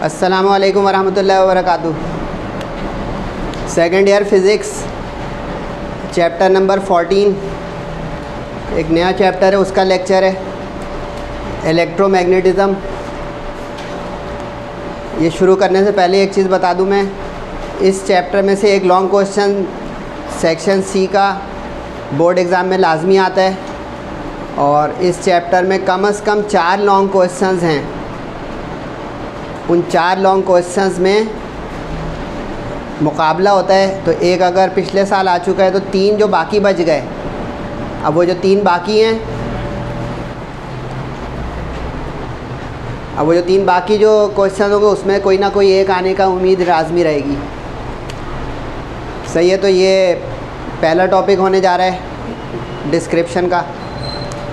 अस्सलामुअलैकुम वरहमतुल्लाहि वबरकातुहू। Second year physics chapter number 14 एक नया चैप्टर है, उसका लेक्चर है इलेक्ट्रोमैग्नेटिज़म। ये शुरू करने से पहले एक चीज़ बता दूं मैं, इस चैप्टर में से एक लॉन्ग क्वेश्चन सेक्शन सी का बोर्ड एग्ज़ाम में लाजमी आता है और इस चैप्टर में कम से कम 4 लॉन्ग क्वेश्चंस हैं। उन 4 लॉन्ग क्वेश्चंस में मुकाबला होता है, तो एक अगर पिछले साल आ चुका है तो 3 जो बाकी बच गए, अब वो जो 3 बाकी हैं, अब वो जो 3 बाकी जो क्वेश्चन होंगे उसमें कोई ना कोई एक आने का उम्मीद लाज़मी रहेगी। सही है, तो ये पहला टॉपिक होने जा रहा है डिस्क्रिप्शन का।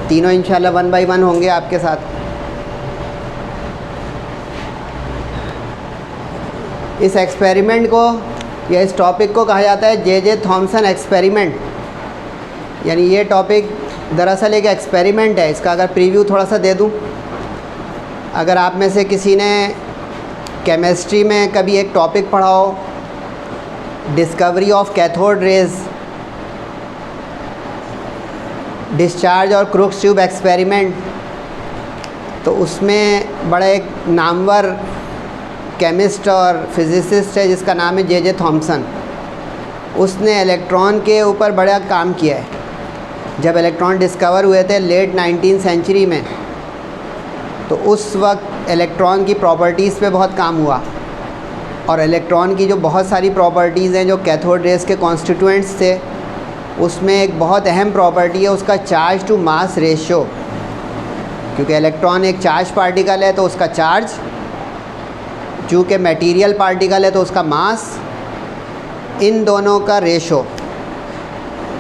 तीनों इंशाल्लाह 1 बाय 1 होंगे आपके साथ। इस एक्सपेरिमेंट को या इस टॉपिक को कहा जाता है जे थॉमसन एक्सपेरिमेंट। यानी ये टॉपिक दरअसल एक एक्सपेरिमेंट है। इसका अगर प्रीव्यू थोड़ा सा दे दूं, अगर आप में से किसी ने केमिस्ट्री में कभी एक टॉपिक पढ़ा हो, discovery of cathode raise, discharge और क्रूक्स ट्यूब एक्सपेरिमेंट, तो उसमें बड़ा एक नामवर केमिस्ट और फिज़िसिस्ट है जिसका नाम है जे थॉमसन। उसने इलेक्ट्रॉन के ऊपर बड़ा काम किया है। जब इलेक्ट्रॉन डिस्कवर हुए थे लेट 19th सेंचुरी में, तो उस वक्त इलेक्ट्रॉन की प्रॉपर्टीज़ पे बहुत काम हुआ और इलेक्ट्रॉन की जो बहुत सारी प्रॉपर्टीज़ हैं जो कैथोड रेज के कॉन्स्टिट्यूएंट्स थे, उसमें एक बहुत अहम प्रॉपर्टी है उसका चार्ज टू मास रेशियो। क्योंकि इलेक्ट्रॉन एक चार्ज पार्टिकल है तो उसका चार्ज, चूँकि मटेरियल पार्टिकल है तो उसका मास, इन दोनों का रेशो।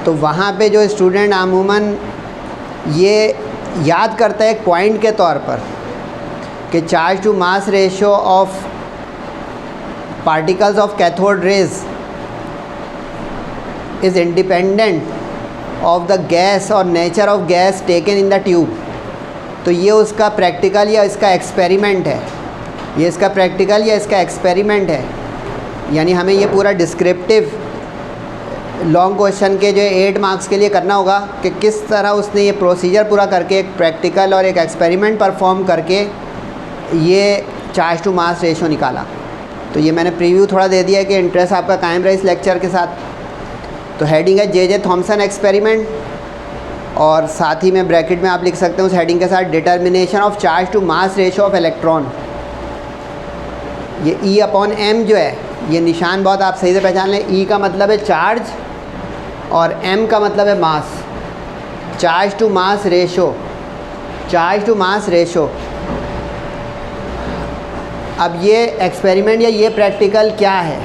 तो वहाँ पे जो स्टूडेंट अमूमन ये याद करता है एक पॉइंट के तौर पर कि charge to mass ratio of particles of cathode rays is independent of the gas और nature of gas taken in the tube. तो ये उसका प्रैक्टिकल या इसका एक्सपेरिमेंट है, ये इसका प्रैक्टिकल या इसका एक्सपेरिमेंट है। यानी हमें ये पूरा डिस्क्रिप्टिव लॉन्ग क्वेश्चन के जो 8 मार्क्स के लिए करना होगा कि किस तरह उसने ये प्रोसीजर पूरा करके एक प्रैक्टिकल और एक एक्सपेरिमेंट परफॉर्म करके ये चार्ज टू मास रेशो निकाला। तो ये मैंने प्रीव्यू थोड़ा दे दिया है कि इंटरेस्ट आपका कायम रहे इस लेक्चर के साथ। तो हेडिंग है जे थॉमसन एक्सपेरिमेंट और साथ ही में ब्रैकेट में आप लिख सकते हैं उस हेडिंग के साथ determination of charge to mass ratio of electron. ये E/m जो है, ये निशान बहुत आप सही से पहचान लें। E का मतलब है चार्ज और m का मतलब है mass. Charge to mass ratio, charge to mass ratio. अब ये एक्सपेरिमेंट या ये प्रैक्टिकल क्या है,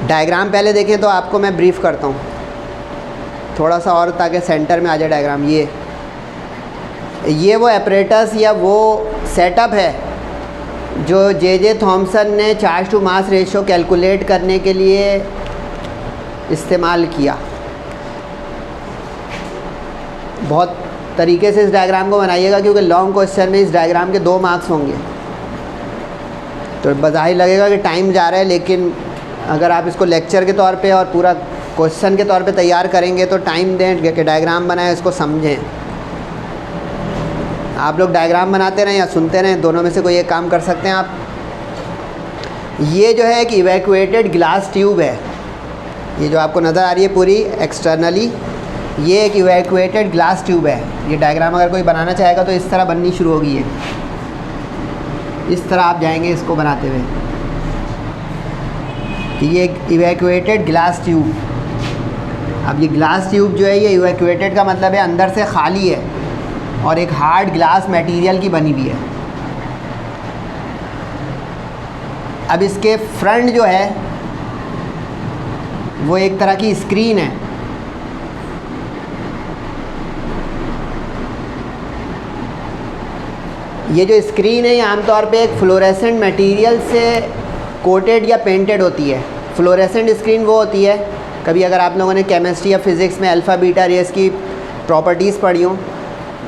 डायग्राम पहले देखें तो आपको मैं ब्रीफ करता हूँ थोड़ा सा और, ताकि सेंटर में आ जाए डायग्राम। ये वो एपरेटस या वो सेटअप है जो जे थॉमसन ने charge to mass ratio calculate करने के लिए इस्तेमाल किया। बहुत तरीके से इस डायग्राम को बनाइएगा क्योंकि लॉन्ग क्वेश्चन में इस डायग्राम के 2 मार्क्स होंगे। तो बज़ाहिर लगेगा कि टाइम जा रहा है, लेकिन अगर आप इसको लेक्चर के तौर पे और पूरा क्वेश्चन के तौर पे तैयार करेंगे तो टाइम दें कि डायग्राम बनाएं, इसको समझें। आप लोग डायग्राम बनाते रहें या सुनते रहें, दोनों में से कोई एक काम कर सकते हैं आप। ये जो है एक इवैक्यूएटेड ग्लास ट्यूब है, ये जो आपको नज़र आ रही है पूरी एक्सटर्नली, ये एक इवैक्यूएटेड ग्लास ट्यूब है। ये डायग्राम अगर कोई बनाना चाहेगा तो इस तरह बननी शुरू होगी। ये इस तरह आप जाएंगे इसको बनाते हुए कि ये एक इवैक्यूएटेड ग्लास ट्यूब। अब ये ग्लास ट्यूब जो है, ये इवैक्यूएटेड का मतलब है अंदर से खाली है और एक हार्ड ग्लास मटेरियल की बनी हुई है। अब इसके फ्रंट जो है वो एक तरह की स्क्रीन है। ये जो स्क्रीन है ये आमतौर पे एक फ्लोरेसेंट मटेरियल से कोटेड या पेंटेड होती है। फ्लोरेसेंट स्क्रीन वो होती है, कभी अगर आप लोगों ने केमिस्ट्री या फिज़िक्स में अल्फ़ा बीटा रेस की प्रॉपर्टीज़ पढ़ी हों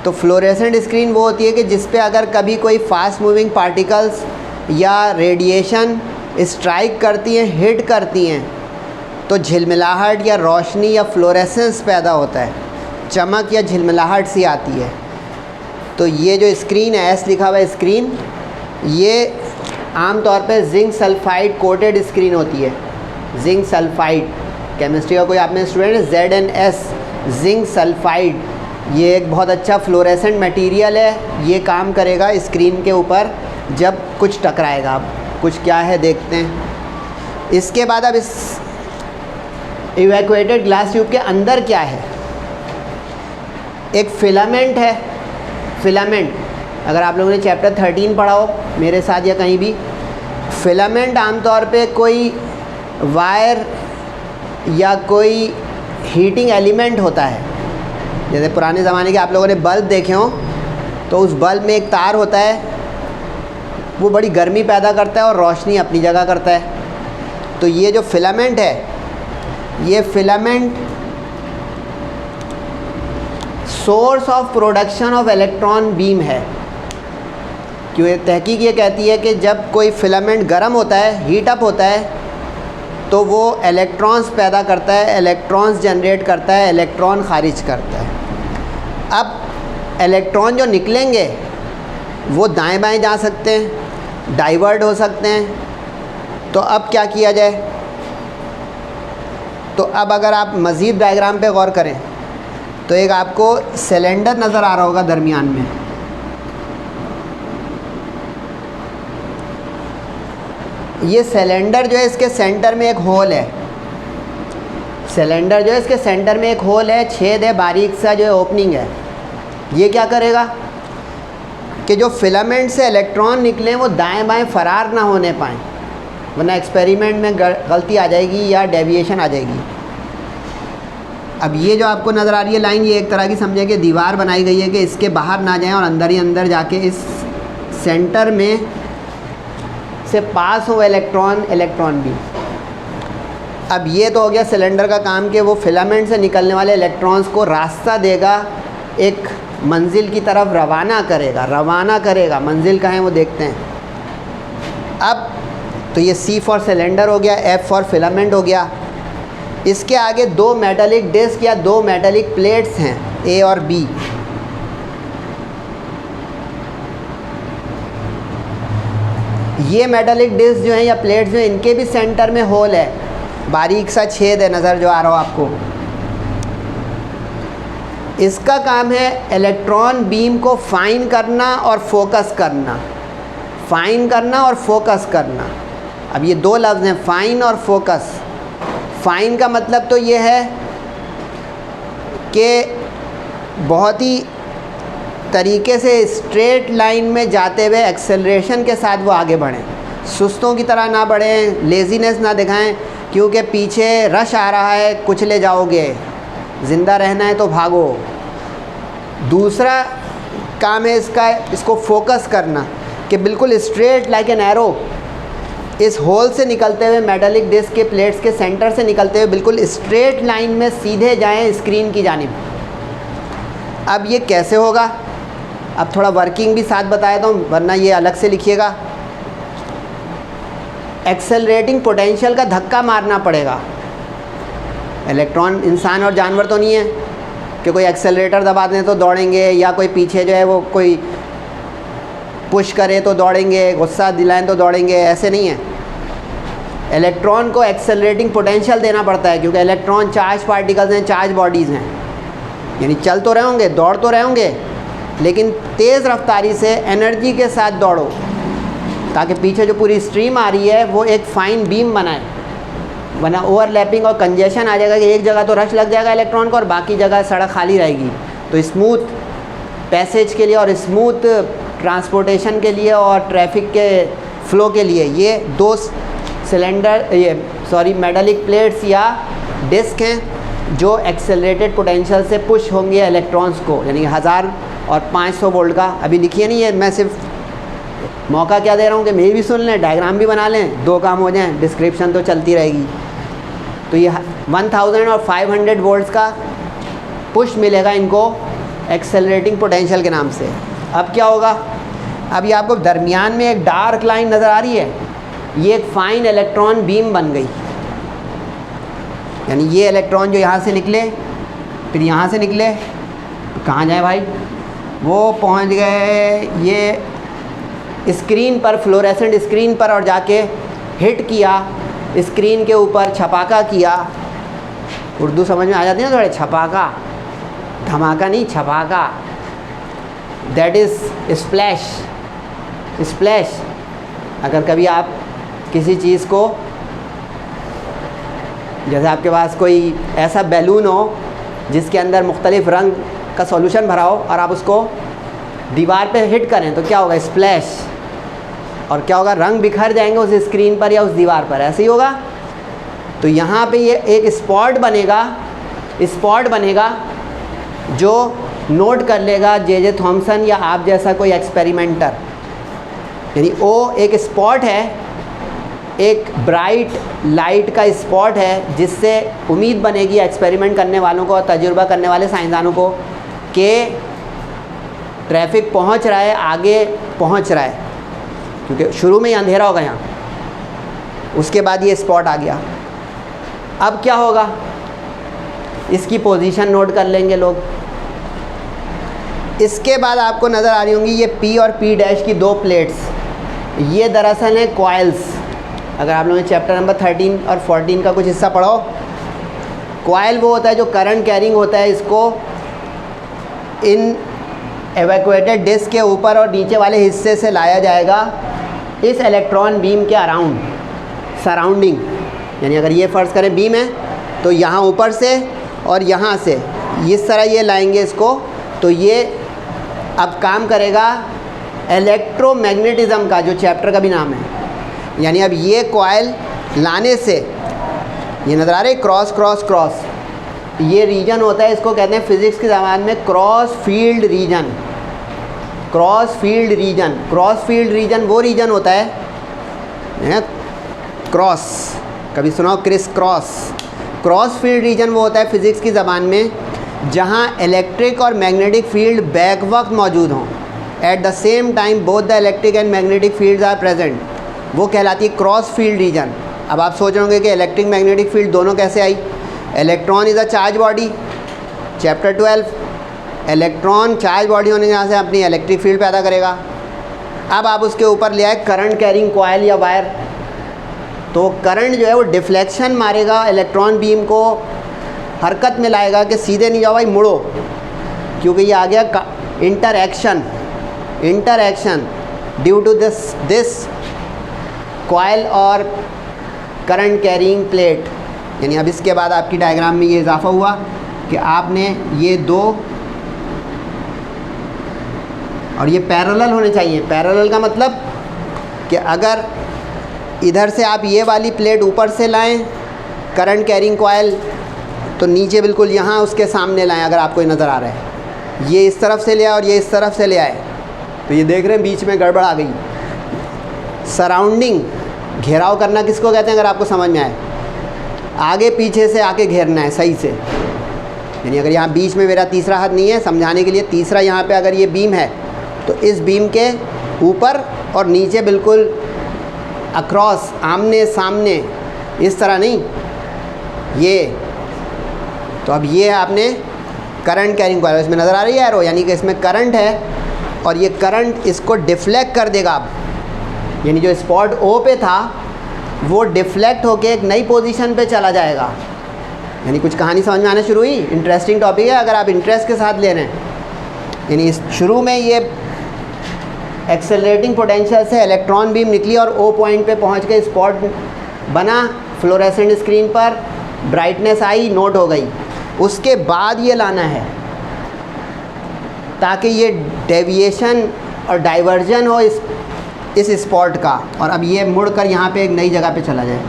तो फ्लोरेसेंट स्क्रीन वो होती है कि जिस पे अगर कभी कोई फास्ट मूविंग पार्टिकल्स या रेडिएशन स्ट्राइक करती हैं, हिट करती हैं, तो झिलमिलाहट या रोशनी या फ्लोरेसेंस पैदा होता है, चमक या झिलमिलाहट सी आती है। तो ये जो स्क्रीन है, एस लिखा हुआ है स्क्रीन, ये आमतौर पे जिंक सल्फाइड कोटेड स्क्रीन होती है। जिंक सल्फाइड, केमिस्ट्री का कोई आप में स्टूडेंट है, ZnS जिंक सल्फाइड, ये एक बहुत अच्छा फ्लोरेसेंट मटेरियल है। ये काम करेगा स्क्रीन के ऊपर जब कुछ टकराएगा। अब कुछ क्या है देखते हैं। इसके बाद अब इस इवैक्यूएटेड ग्लास ट्यूब के अंदर क्या है, एक फिलामेंट है। फिलामेंट अगर आप लोगों ने चैप्टर 13 पढ़ा हो मेरे साथ या कहीं भी, फिलामेंट आमतौर पे कोई वायर या कोई हीटिंग एलिमेंट होता है। जैसे पुराने ज़माने के आप लोगों ने बल्ब देखे हों, तो उस बल्ब में एक तार होता है, वो बड़ी गर्मी पैदा करता है और रोशनी अपनी जगह करता है। तो ये जो फिलामेंट है, ये filament source of production of electron beam है। क्योंकि तहकीक ये कहती है कि जब कोई फिलामेंट गर्म होता है, हीट अप होता है, तो वो इलेक्ट्रॉन्स पैदा करता है, इलेक्ट्रॉन्स जनरेट करता है, इलेक्ट्रॉन खारिज करता है। अब इलेक्ट्रॉन जो निकलेंगे वो दाएं बाएं जा सकते हैं, डाइवर्ट हो सकते हैं। तो अब क्या किया जाए, तो अब अगर आप मज़ीद डायग्राम पे गौर करें तो एक आपको सिलेंडर नज़र आ रहा होगा दरमियान में। ये सिलेंडर जो है, इसके सेंटर में एक होल है। सिलेंडर जो है, इसके सेंटर में एक होल है, छेद है, बारीक सा जो है ओपनिंग है। ये क्या करेगा कि जो फिलामेंट से इलेक्ट्रॉन निकले वो दाएं बाएं फरार ना होने पाएँ, वरना एक्सपेरिमेंट में गलती आ जाएगी या डेविएशन आ जाएगी। अब ये जो आपको नज़र आ रही है लाइन, ये एक तरह की समझें कि दीवार बनाई गई है कि इसके बाहर ना जाएं और अंदर ही अंदर जाके इस सेंटर में से पास हो इलेक्ट्रॉन भी। अब ये तो हो गया सिलेंडर का काम कि वो फिलामेंट से निकलने वाले इलेक्ट्रॉन्स को रास्ता देगा, एक मंजिल की तरफ रवाना करेगा। मंजिल कहाँ है वो देखते हैं। अब तो ये C फॉर सिलेंडर हो गया, F फॉर फिलामेंट हो गया। इसके आगे दो मेटालिक डिस्क या दो मेटालिक प्लेट्स हैं, A और B। ये मेटालिक डिस्क जो हैं या प्लेट्स जो हैं, इनके भी सेंटर में होल है, बारीक सा छेद है, नज़र जो आ रहा हो आपको। इसका काम है इलेक्ट्रॉन बीम को फाइन करना और फोकस करना। फाइन करना और फोकस करना, अब ये दो लफ्ज़ हैं, फाइन और फोकस। फाइन का मतलब तो ये है कि बहुत ही तरीके से स्ट्रेट लाइन में जाते हुए एक्सेलरेशन के साथ वो आगे बढ़ें, सुस्तों की तरह ना बढ़ें, लेज़ीनेस ना दिखाएं, क्योंकि पीछे रश आ रहा है, कुचले जाओगे, ज़िंदा रहना है तो भागो। दूसरा काम है इसका, इसको फोकस करना, कि बिल्कुल स्ट्रेट लाइक एन एरो इस होल से निकलते हुए, मेटालिक डिस्क के प्लेट्स के सेंटर से निकलते हुए बिल्कुल स्ट्रेट लाइन में सीधे जाएं स्क्रीन की जानिब। अब ये कैसे होगा, अब थोड़ा वर्किंग भी साथ बताया था, वरना ये अलग से लिखिएगा। एक्सेलरेटिंग पोटेंशियल का धक्का मारना पड़ेगा। इलेक्ट्रॉन इंसान और जानवर तो नहीं है कि कोई एक्सेलरेटर दबा दें तो दौड़ेंगे, या कोई पीछे जो है वो कोई पुश करे तो दौड़ेंगे, गुस्सा दिलाएं तो दौड़ेंगे, ऐसे नहीं है। इलेक्ट्रॉन को एक्सेलरेटिंग पोटेंशियल देना पड़ता है, क्योंकि इलेक्ट्रॉन चार्ज पार्टिकल्स हैं, चार्ज बॉडीज़ हैं, यानी चल तो रहे होंगे, दौड़ तो रहे होंगे, लेकिन तेज़ रफ्तारी से एनर्जी के साथ दौड़ो, ताकि पीछे जो पूरी स्ट्रीम आ रही है वो एक फ़ाइन बीम बनाए, वरना ओवरलैपिंग और कंजेशन आ जाएगा कि एक जगह तो रश लग जाएगा इलेक्ट्रॉन को और बाकी जगह सड़क खाली रहेगी। तो स्मूथ पैसेज के लिए और स्मूथ ट्रांसपोर्टेशन के लिए और ट्रैफिक के फ़्लो के लिए ये दो मेटालिक प्लेट्स या डिस्क हैं जो एक्सेलरेटेड पोटेंशियल से पुश होंगे इलेक्ट्रॉन्स को, यानी 1000 और 500 वोल्ट का। अभी लिखिए नहीं है, मैं सिर्फ मौका क्या दे रहा हूँ कि मेरी भी सुन लें, डायग्राम भी बना लें, दो काम हो जाएं, डिस्क्रिप्शन तो चलती रहेगी। तो ये 1000 और 500 वोल्ट्स का पुश मिलेगा इनको एक्सेलरेटिंग पोटेंशियल के नाम से। अब क्या होगा, अब ये आपको दरमियान में एक डार्क लाइन नज़र आ रही है, ये एक फाइन इलेक्ट्रॉन बीम बन गई। यानी ये इलेक्ट्रॉन जो यहाँ से निकले फिर यहाँ से निकले कहाँ जाए भाई, वो पहुँच गए ये स्क्रीन पर, फ्लोरेसेंट स्क्रीन पर, और जाके हिट किया स्क्रीन के ऊपर, छपाका किया। उर्दू समझ में आ जाती है ना थोड़े, छपाका, धमाका नहीं, छपाका, दैट इज़ स्प्लैश। स्प्लैश, अगर कभी आप किसी चीज़ को, जैसे आपके पास कोई ऐसा बैलून हो जिसके अंदर मुख्तलिफ़ रंग का सॉल्यूशन भरा हो और आप उसको दीवार पे हिट करें तो क्या होगा, स्प्लैश, और क्या होगा, रंग बिखर जाएंगे उस स्क्रीन पर या उस दीवार पर, ऐसे ही होगा। तो यहाँ पे ये एक स्पॉट बनेगा जो नोट कर लेगा जे थॉम्सन या आप जैसा कोई एक्सपेरिमेंटर। यानी वो एक स्पॉट है, एक ब्राइट लाइट का स्पॉट है, जिससे उम्मीद बनेगी एक्सपेरिमेंट करने वालों को और तजुर्बा करने वाले साइंसदानों को कि ट्रैफिक पहुंच रहा है, आगे पहुंच रहा है, क्योंकि शुरू में ही अंधेरा होगा यहाँ, उसके बाद ये स्पॉट आ गया। अब क्या होगा, इसकी पोजीशन नोट कर लेंगे लोग। इसके बाद आपको नज़र आ रही होंगी ये P और P डैश की दो प्लेट्स, ये दरअसल हैं कॉइल्स। अगर आप लोगों ने चैप्टर नंबर 13 और 14 का कुछ हिस्सा पढ़ो, कॉइल वो होता है जो करंट कैरिंग होता है, इसको इन एवैक्यूएटेड डिस्क के ऊपर और नीचे वाले हिस्से से लाया जाएगा इस इलेक्ट्रॉन बीम के अराउंड, सराउंडिंग। यानी अगर ये फ़र्ज़ करें बीम है तो यहाँ ऊपर से और यहाँ से इस तरह ये लाएंगे इसको, तो ये अब काम करेगा इलेक्ट्रोमैग्नेटिज़्म का, जो चैप्टर का भी नाम है। यानी अब ये कॉइल लाने से, ये नज़र आ रहा है क्रॉस क्रॉस क्रॉस, ये रीजन होता है, इसको कहते हैं फ़िज़िक्स की ज़बान में cross field reason. Cross field reason, cross field reason वो रीजन होता है, क्रॉस, कभी सुनाओ criss cross. Cross field reason वो होता है फ़िज़िक्स की ज़बान में जहाँ इलेक्ट्रिक और मैग्नेटिक फील्ड बैक वक्त मौजूद हों, at the same time both the electric and magnetic fields are present, वो कहलाती है क्रॉस फील्ड रीजन। अब आप सोच रहे होंगे कि इलेक्ट्रिक मैग्नेटिक फील्ड दोनों कैसे आई। Electron is a charge body, chapter 12, electron charge body होने के यहाँ से अपनी इलेक्ट्रिक फील्ड पैदा करेगा। अब आप उसके ऊपर ले आए करंट कैरिंग कॉइल या वायर, तो करंट जो है वो डिफ्लेक्शन मारेगा, इलेक्ट्रॉन बीम को हरकत में लाएगा कि सीधे नहीं जाओ भाई, मुड़ो, क्योंकि ये आ गया interaction due to this coil और करंट कैरिंग प्लेट। यानी अब इसके बाद आपकी डायग्राम में ये इजाफा हुआ कि आपने ये दो, और ये पैरेलल होने चाहिए। पैरेलल का मतलब कि अगर इधर से आप ये वाली प्लेट ऊपर से लाएं करंट कैरिंग कॉइल, तो नीचे बिल्कुल यहाँ उसके सामने लाएं। अगर आपको ये नज़र आ रहा है, ये इस तरफ से ले आए और ये इस तरफ से ले आए, तो ये देख रहे हैं बीच में गड़बड़ आ गई। सराउंडिंग, घेराव करना किसको कहते हैं, अगर आपको समझ में आए, आगे पीछे से आके घेरना है सही से। यानी अगर यहाँ बीच में मेरा तीसरा हाथ नहीं है, समझाने के लिए तीसरा यहाँ पे अगर ये बीम है तो इस बीम के ऊपर और नीचे बिल्कुल अक्रॉस, आमने सामने, इस तरह नहीं, ये। तो अब ये आपने करंट कैरिंग कॉइल, इसमें नज़र आ रही है एरो, यानी कि इसमें करंट है और ये करंट इसको डिफ्लेक्ट कर देगा। अब यानी जो स्पॉट ओ पे था वो डिफ्लेक्ट होके एक नई पोजीशन पे चला जाएगा। यानी कुछ कहानी समझ में आना शुरू हुई। इंटरेस्टिंग टॉपिक है अगर आप इंटरेस्ट के साथ ले रहे हैं। यानी इस शुरू में ये एक्सेलरेटिंग पोटेंशियल से इलेक्ट्रॉन बीम निकली और ओ पॉइंट पे पहुंच के स्पॉट बना फ्लोरेसेंट स्क्रीन पर, ब्राइटनेस आई, नोट हो गई। उसके बाद ये लाना है ताकि ये डेविएशन और डाइवर्जन हो इस स्पॉट का, और अब ये मुड़कर यहाँ पे एक नई जगह पे चला जाए।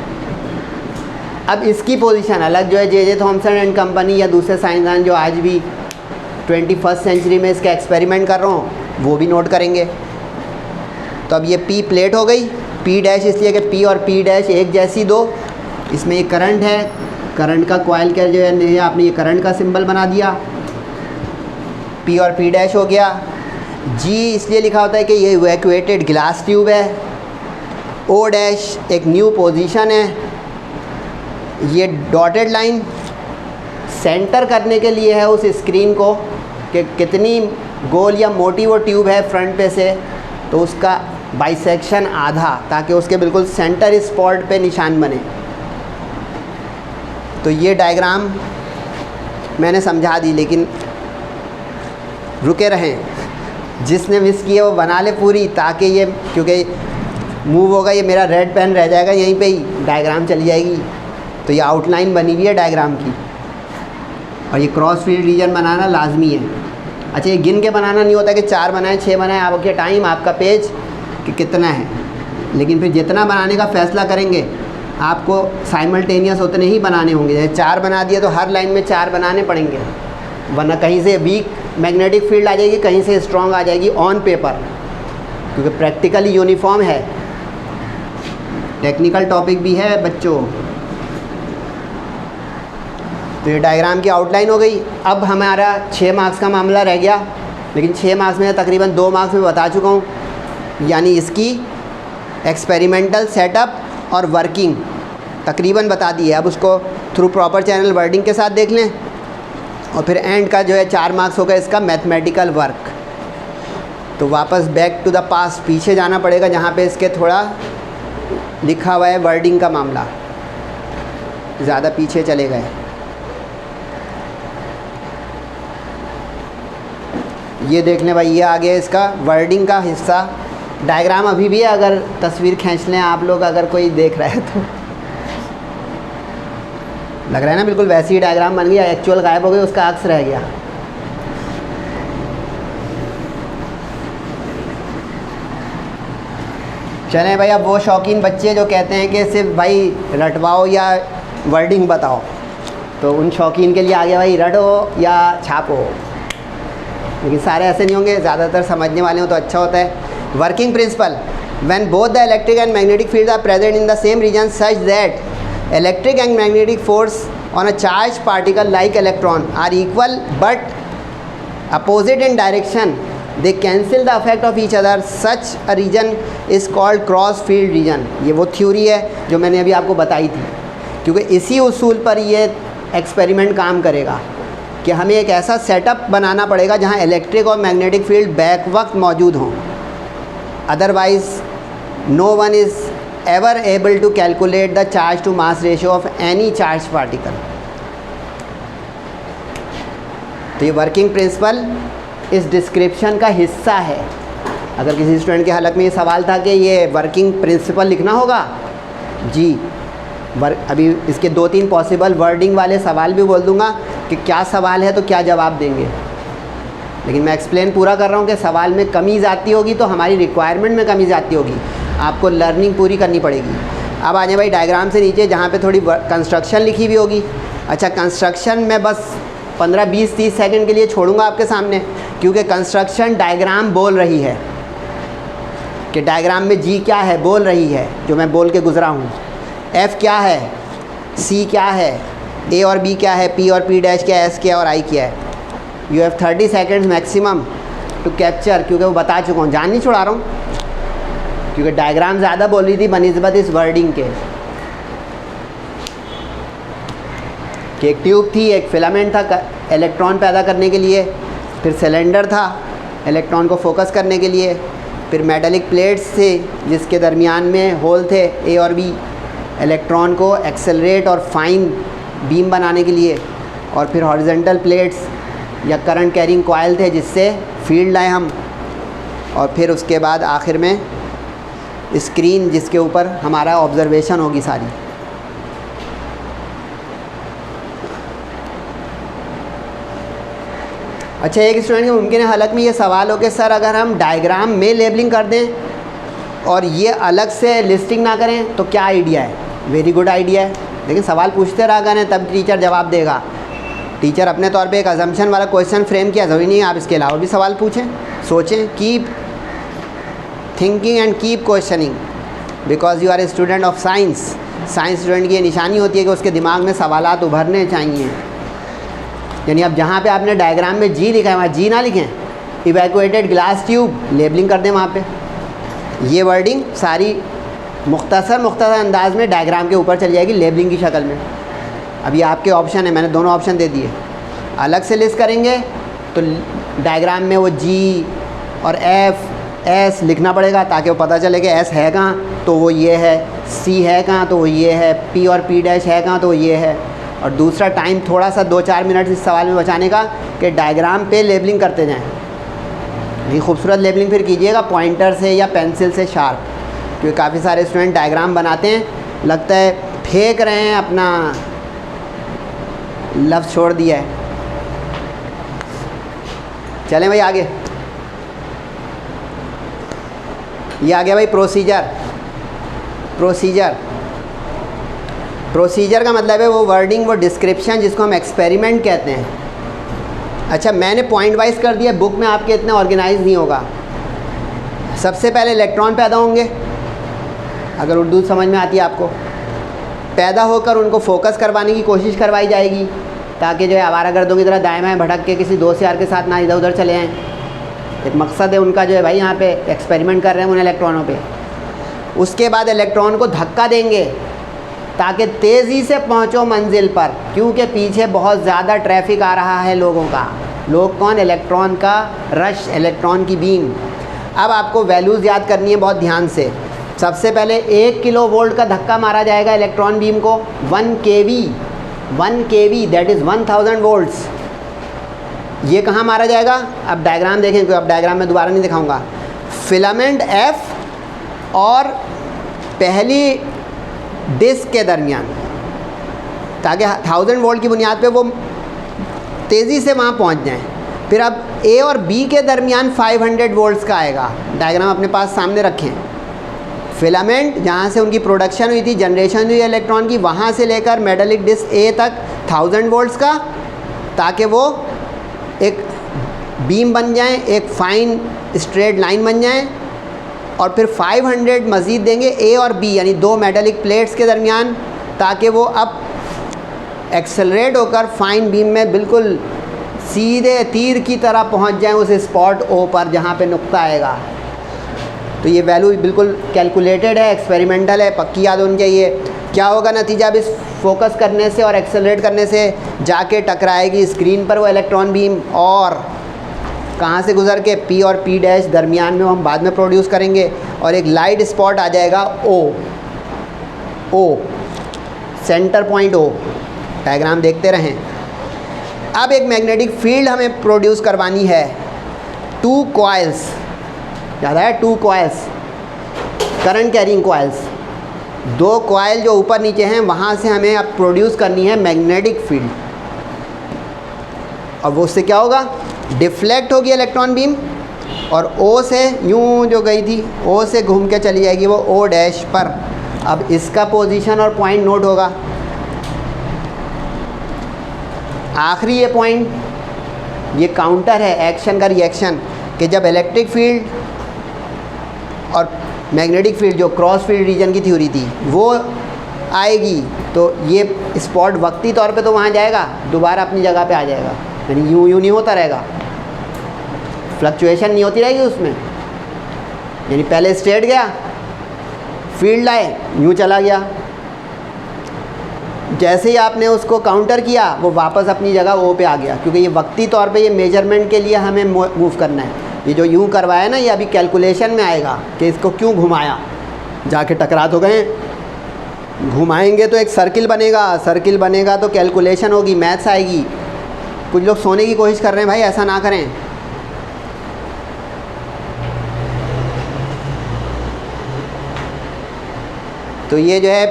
अब इसकी पोजीशन अलग जो है जे थॉम्सन एंड कंपनी या दूसरे साइंसदान जो आज भी 21st सेंचुरी में इसका एक्सपेरिमेंट कर रहा हूँ वो भी नोट करेंगे। तो अब ये P प्लेट हो गई, P डैश इसलिए कि P और P डैश एक जैसी दो, इसमें ये करंट है, करंट का कॉइल क्या जो है आपने ये करंट का सिंबल बना दिया। P और P डैश हो गया। G इसलिए लिखा होता है कि ये इवैक्यूएटेड ग्लास ट्यूब है। O डैश एक न्यू पोजीशन है। ये डॉटेड लाइन सेंटर करने के लिए है उस स्क्रीन को कि कितनी गोल या मोटी वो ट्यूब है फ्रंट पे से, तो उसका बाइसेक्शन आधा, ताकि उसके बिल्कुल सेंटर स्पॉट पे निशान बने। तो ये डायग्राम मैंने समझा दी, लेकिन रुके रहें, जिसने मिस की है वो बना ले पूरी, ताकि ये क्योंकि मूव होगा, ये मेरा रेड पेन रह जाएगा यहीं पे ही, डायग्राम चली जाएगी। तो ये आउटलाइन बनी हुई है डायग्राम की, और ये क्रॉस फील्ड रीजन बनाना लाजमी है। अच्छा, ये गिन के बनाना नहीं होता कि 4 बनाए 6 बनाए, आपके टाइम आपका पेज कि कितना है, लेकिन फिर जितना बनाने का फ़ैसला करेंगे आपको साइमल्टेनियस उतने ही बनाने होंगे। जैसे 4 बना दिए तो हर लाइन में 4 बनाने पड़ेंगे, वरना कहीं से वीक मैग्नेटिक फील्ड आ जाएगी, कहीं से स्ट्रॉन्ग आ जाएगी ऑन पेपर, क्योंकि प्रैक्टिकली यूनिफॉर्म है। टेक्निकल टॉपिक भी है बच्चों। तो ये डायग्राम की आउटलाइन हो गई। अब हमारा 6 मार्क्स का मामला रह गया, लेकिन 6 मार्क्स में तकरीबन 2 मार्क्स में बता चुका हूँ, यानी इसकी एक्सपेरिमेंटल सेटअप और वर्किंग तकरीबन बता दी है। अब उसको थ्रू प्रॉपर चैनल वर्डिंग के साथ देख लें, और फिर एंड का जो है 4 मार्क्स होगा इसका मैथमेटिकल वर्क। तो वापस बैक टू द पास्ट, पीछे जाना पड़ेगा, जहाँ पे इसके थोड़ा लिखा हुआ है वर्डिंग का मामला, ज़्यादा पीछे चले गए। ये देख लें भाई, ये आ गया इसका वर्डिंग का हिस्सा। डायग्राम अभी भी है, अगर तस्वीर खींच लें आप लोग, अगर कोई देख रहा है तो। लग रहा है ना बिल्कुल वैसी ही डायग्राम बन गया, एक्चुअल गायब हो गई, उसका अक्स रह गया। चलें भाई, अब वो शौकीन बच्चे जो कहते हैं कि सिर्फ भाई रटवाओ या वर्डिंग बताओ, तो उन शौकीन के लिए आ गया भाई, रटो या छापो। लेकिन सारे ऐसे नहीं होंगे, ज़्यादातर समझने वाले हो तो अच्छा होता है। Working principle, when both the electric and magnetic field are present in the same region such that electric and magnetic force on a charge particle like electron are equal but opposite in direction, they cancel the effect of each other, such a region is called cross field region. ये वो theory है जो मैंने अभी आपको बताई थी, क्योंकि इसी उसूल पर ये एक्सपेरिमेंट काम करेगा कि हमें एक ऐसा सेटअप बनाना पड़ेगा जहाँ इलेक्ट्रिक और मैग्नेटिक फील्ड बैक वक्त मौजूद हों, otherwise no one is ever able to calculate the charge to mass ratio of any charge particle. तो ये वर्किंग प्रिंसिपल इस डिस्क्रिप्शन का हिस्सा है। अगर किसी स्टूडेंट के हलक में ये सवाल था कि ये वर्किंग प्रिंसिपल लिखना होगा जी, अभी इसके 2-3 पॉसिबल वर्डिंग वाले सवाल भी बोल दूंगा कि क्या सवाल है तो क्या जवाब देंगे, लेकिन मैं एक्सप्लेन पूरा कर रहा हूँ कि सवाल में कमी आती होगी तो हमारी रिक्वायरमेंट में कमी आती होगी, आपको लर्निंग पूरी करनी पड़ेगी। अब आ जाए भाई डायग्राम से नीचे, जहाँ पे थोड़ी कंस्ट्रक्शन लिखी हुई होगी। अच्छा, कंस्ट्रक्शन में बस 15, 20, 30 सेकंड के लिए छोड़ूंगा आपके सामने, क्योंकि कंस्ट्रक्शन डायग्राम बोल रही है कि डायग्राम में जी क्या है बोल रही है, जो मैं बोल के गुजरा हूँ। एफ़ क्या है, सी क्या है, ए और बी क्या है, पी और पी डैश क्या है, एस क्या है और आई क्या है। You have 30 seconds maximum to capture, क्योंकि वो बता चुका हूँ, जान नहीं छुड़ा रहा हूँ, क्योंकि डायग्राम ज़्यादा बोल रही थी बनिस्बत इस वर्डिंग के। कि एक ट्यूब थी, एक फिलामेंट था इलेक्ट्रॉन पैदा करने के लिए, फिर सिलेंडर था इलेक्ट्रॉन को फोकस करने के लिए, फिर मेटालिक प्लेट्स थे जिसके दरमियान में होल थे ए और बी, इलेक्ट्रॉन को एक्सेलरेट और फाइन बीम बनाने के लिए, और फिर हॉरिजेंटल प्लेट्स या करंट कैरिंग कॉइल थे जिससे फील्ड लाए हम, और फिर उसके बाद आखिर में स्क्रीन जिसके ऊपर हमारा ऑब्जर्वेशन होगी सारी। अच्छा, एक स्टूडेंट के मुमकिन है हलक में ये सवाल हो कि सर अगर हम डायग्राम में लेबलिंग कर दें और ये अलग से लिस्टिंग ना करें तो क्या आइडिया है? वेरी गुड आइडिया है, लेकिन सवाल पूछते रहा करें तब टीचर जवाब देगा। टीचर अपने तौर पे एक अजम्पशन वाला क्वेश्चन फ्रेम किया, ज़रूरी नहीं है आप इसके अलावा भी सवाल पूछें, सोचें, keep thinking and keep questioning, because you are a student of science. Science student की ये निशानी होती है कि उसके दिमाग में सवालात उभरने चाहिए। यानी अब जहाँ पे आपने डायग्राम में जी लिखा है वहाँ जी ना लिखें, इवैक्यूएटेड ग्लास ट्यूब लेबलिंग कर दें वहाँ पे। ये वर्डिंग सारी मुख्तसर अंदाज में डायग्राम के ऊपर चली जाएगी लेबलिंग की शक्ल में। अब ये आपके ऑप्शन है, मैंने दोनों ऑप्शन दे दिए। अलग से लिस्ट करेंगे तो डायग्राम में वो जी और एफ एस लिखना पड़ेगा ताकि वो पता चले कि एस है कहाँ तो वो ये है, सी है कहाँ तो वो ये है, पी और पी डैश है कहाँ तो वो ये है। और दूसरा टाइम थोड़ा सा 2-4 मिनट इस सवाल में बचाने का कि डायग्राम पे लेबलिंग करते जाएं। ये खूबसूरत लेबलिंग फिर कीजिएगा पॉइंटर से या पेंसिल से शार्प, क्योंकि काफ़ी सारे स्टूडेंट डायग्राम बनाते हैं, लगता है फेंक रहे हैं, अपना लफ्ज़ छोड़ दिया है। चलें भाई आगे। ये आ गया भाई प्रोसीजर। प्रोसीजर का मतलब है वो वर्डिंग, वो डिस्क्रिप्शन जिसको हम एक्सपेरिमेंट कहते हैं। अच्छा, मैंने पॉइंट वाइज कर दिया, बुक में आपके इतना ऑर्गेनाइज नहीं होगा। सबसे पहले इलेक्ट्रॉन पैदा होंगे, अगर उर्दू समझ में आती है आपको। पैदा होकर उनको फोकस करवाने की कोशिश करवाई जाएगी ताकि जो है आवारागर्दों की तरह दाएं बाएं भटक के किसी दोस्त यार के साथ ना इधर उधर चले आएँ। एक मकसद है उनका जो है भाई, यहाँ पे एक्सपेरिमेंट कर रहे हैं उन इलेक्ट्रॉनों पे। उसके बाद इलेक्ट्रॉन को धक्का देंगे ताकि तेज़ी से पहुँचो मंजिल पर, क्योंकि पीछे बहुत ज़्यादा ट्रैफिक आ रहा है लोगों का। लोग कौन? इलेक्ट्रॉन का रश, इलेक्ट्रॉन की बीम। अब आपको वैल्यूज़ याद करनी है बहुत ध्यान से। सबसे पहले 1 किलो वोल्ट का धक्का मारा जाएगा इलेक्ट्रॉन बीम को। 1 kV दैट इज़ 1000 वोल्ट्स। ये कहाँ मारा जाएगा? अब डायग्राम देखें, क्योंकि अब डायग्राम में दोबारा नहीं दिखाऊंगा। फिलामेंट F और पहली डिस्क के दरमियान, ताकि 1000 वोल्ट की बुनियाद पे वो तेज़ी से वहाँ पहुँच जाएं। फिर अब A और B के दरमियान 500 वोल्ट्स का आएगा। डायग्राम अपने पास सामने रखें। फिलामेंट जहाँ से उनकी प्रोडक्शन हुई थी, जनरेशन हुई इलेक्ट्रॉन की, वहाँ से लेकर मेटालिक डिस्क A तक 1000 वोल्ट्स का, ताकि वो एक बीम बन जाएं, एक फाइन स्ट्रेट लाइन बन जाएं। और फिर 500 मज़ीद देंगे A और B यानी 2 मेटालिक प्लेट्स के दरमियान, ताकि वो अब एक्सेलरेट होकर फाइन बीम में बिल्कुल सीधे तीर की तरह पहुंच जाएं उस स्पॉट O पर जहां पे नुक्ता आएगा। तो ये वैल्यू बिल्कुल कैलकुलेटेड है, एक्सपेरिमेंटल है, पक्की याद होनी चाहिए। क्या होगा नतीजा? अब इस फोकस करने से और एक्सेलरेट करने से जाके टकराएगी स्क्रीन पर वो इलेक्ट्रॉन बीम, और कहाँ से गुजर के? P और P डैश दरमियान में हम बाद में प्रोड्यूस करेंगे, और एक लाइट स्पॉट आ जाएगा O centre point O। Diagram देखते रहें। अब एक मैग्नेटिक फील्ड हमें प्रोड्यूस करवानी है। 2 कॉइल्स, याद है 2 coils, current carrying coils. 2 coil जो ऊपर नीचे हैं वहाँ से हमें अब प्रोड्यूस करनी है मैग्नेटिक फील्ड। और वो उससे क्या होगा? डिफ्लेक्ट होगी इलेक्ट्रॉन बीम, और O से यूँ जो गई थी O से घूम के चली जाएगी वो O डैश पर। अब इसका पोजीशन और पॉइंट नोट होगा। आखिरी ये पॉइंट, ये काउंटर है एक्शन का रिएक्शन, कि जब इलेक्ट्रिक फील्ड और मैग्नेटिक फील्ड जो क्रॉस फील्ड रीजन की थ्योरी थी वो आएगी, तो ये स्पॉट वक्ती तौर पे तो वहाँ जाएगा, दोबारा अपनी जगह पे आ जाएगा। यानी यूँ नहीं होता रहेगा, फ्लक्चुएशन नहीं होती रहेगी उसमें। यानी पहले स्ट्रेट गया, फील्ड आए, यूँ चला गया। जैसे ही आपने उसको काउंटर किया वो वापस अपनी जगह O पे आ गया, क्योंकि ये वक्ती तौर पे ये मेजरमेंट के लिए हमें मूव करना है। ये जो यूँ करवाया ना, ये अभी कैलकुलेशन में आएगा कि इसको क्यों घुमाया, जाके टकरा तो गए। घुमाएंगे तो एक सर्किल बनेगा, सर्किल बनेगा तो कैलकुलेशन होगी, मैथ्स आएगी। कुछ लोग सोने की कोशिश कर रहे हैं, भाई ऐसा ना करें। तो ये जो है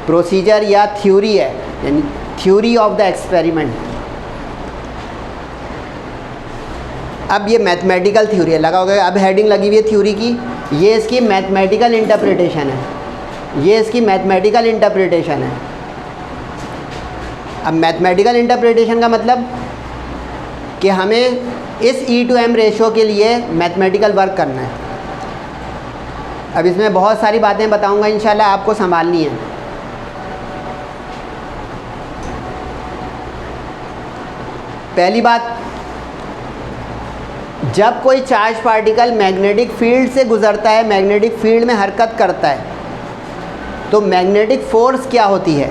प्रोसीजर या थ्योरी है, यानी थ्योरी ऑफ द एक्सपेरिमेंट। अब ये मैथमेटिकल थ्योरी है, लगा होगा अब हेडिंग लगी हुई है थ्योरी की, ये इसकी मैथमेटिकल इंटरप्रिटेशन है, ये इसकी मैथमेटिकल इंटरप्रिटेशन है। अब मैथमेटिकल इंटरप्रिटेशन का मतलब कि हमें इस E/M रेशो के लिए मैथमेटिकल वर्क करना है। अब इसमें बहुत सारी बातें बताऊंगा इंशाल्लाह, आपको संभालनी है। पहली बात, जब कोई चार्ज पार्टिकल मैग्नेटिक फील्ड से गुजरता है, मैग्नेटिक फील्ड में हरकत करता है, तो मैग्नेटिक फोर्स क्या होती है।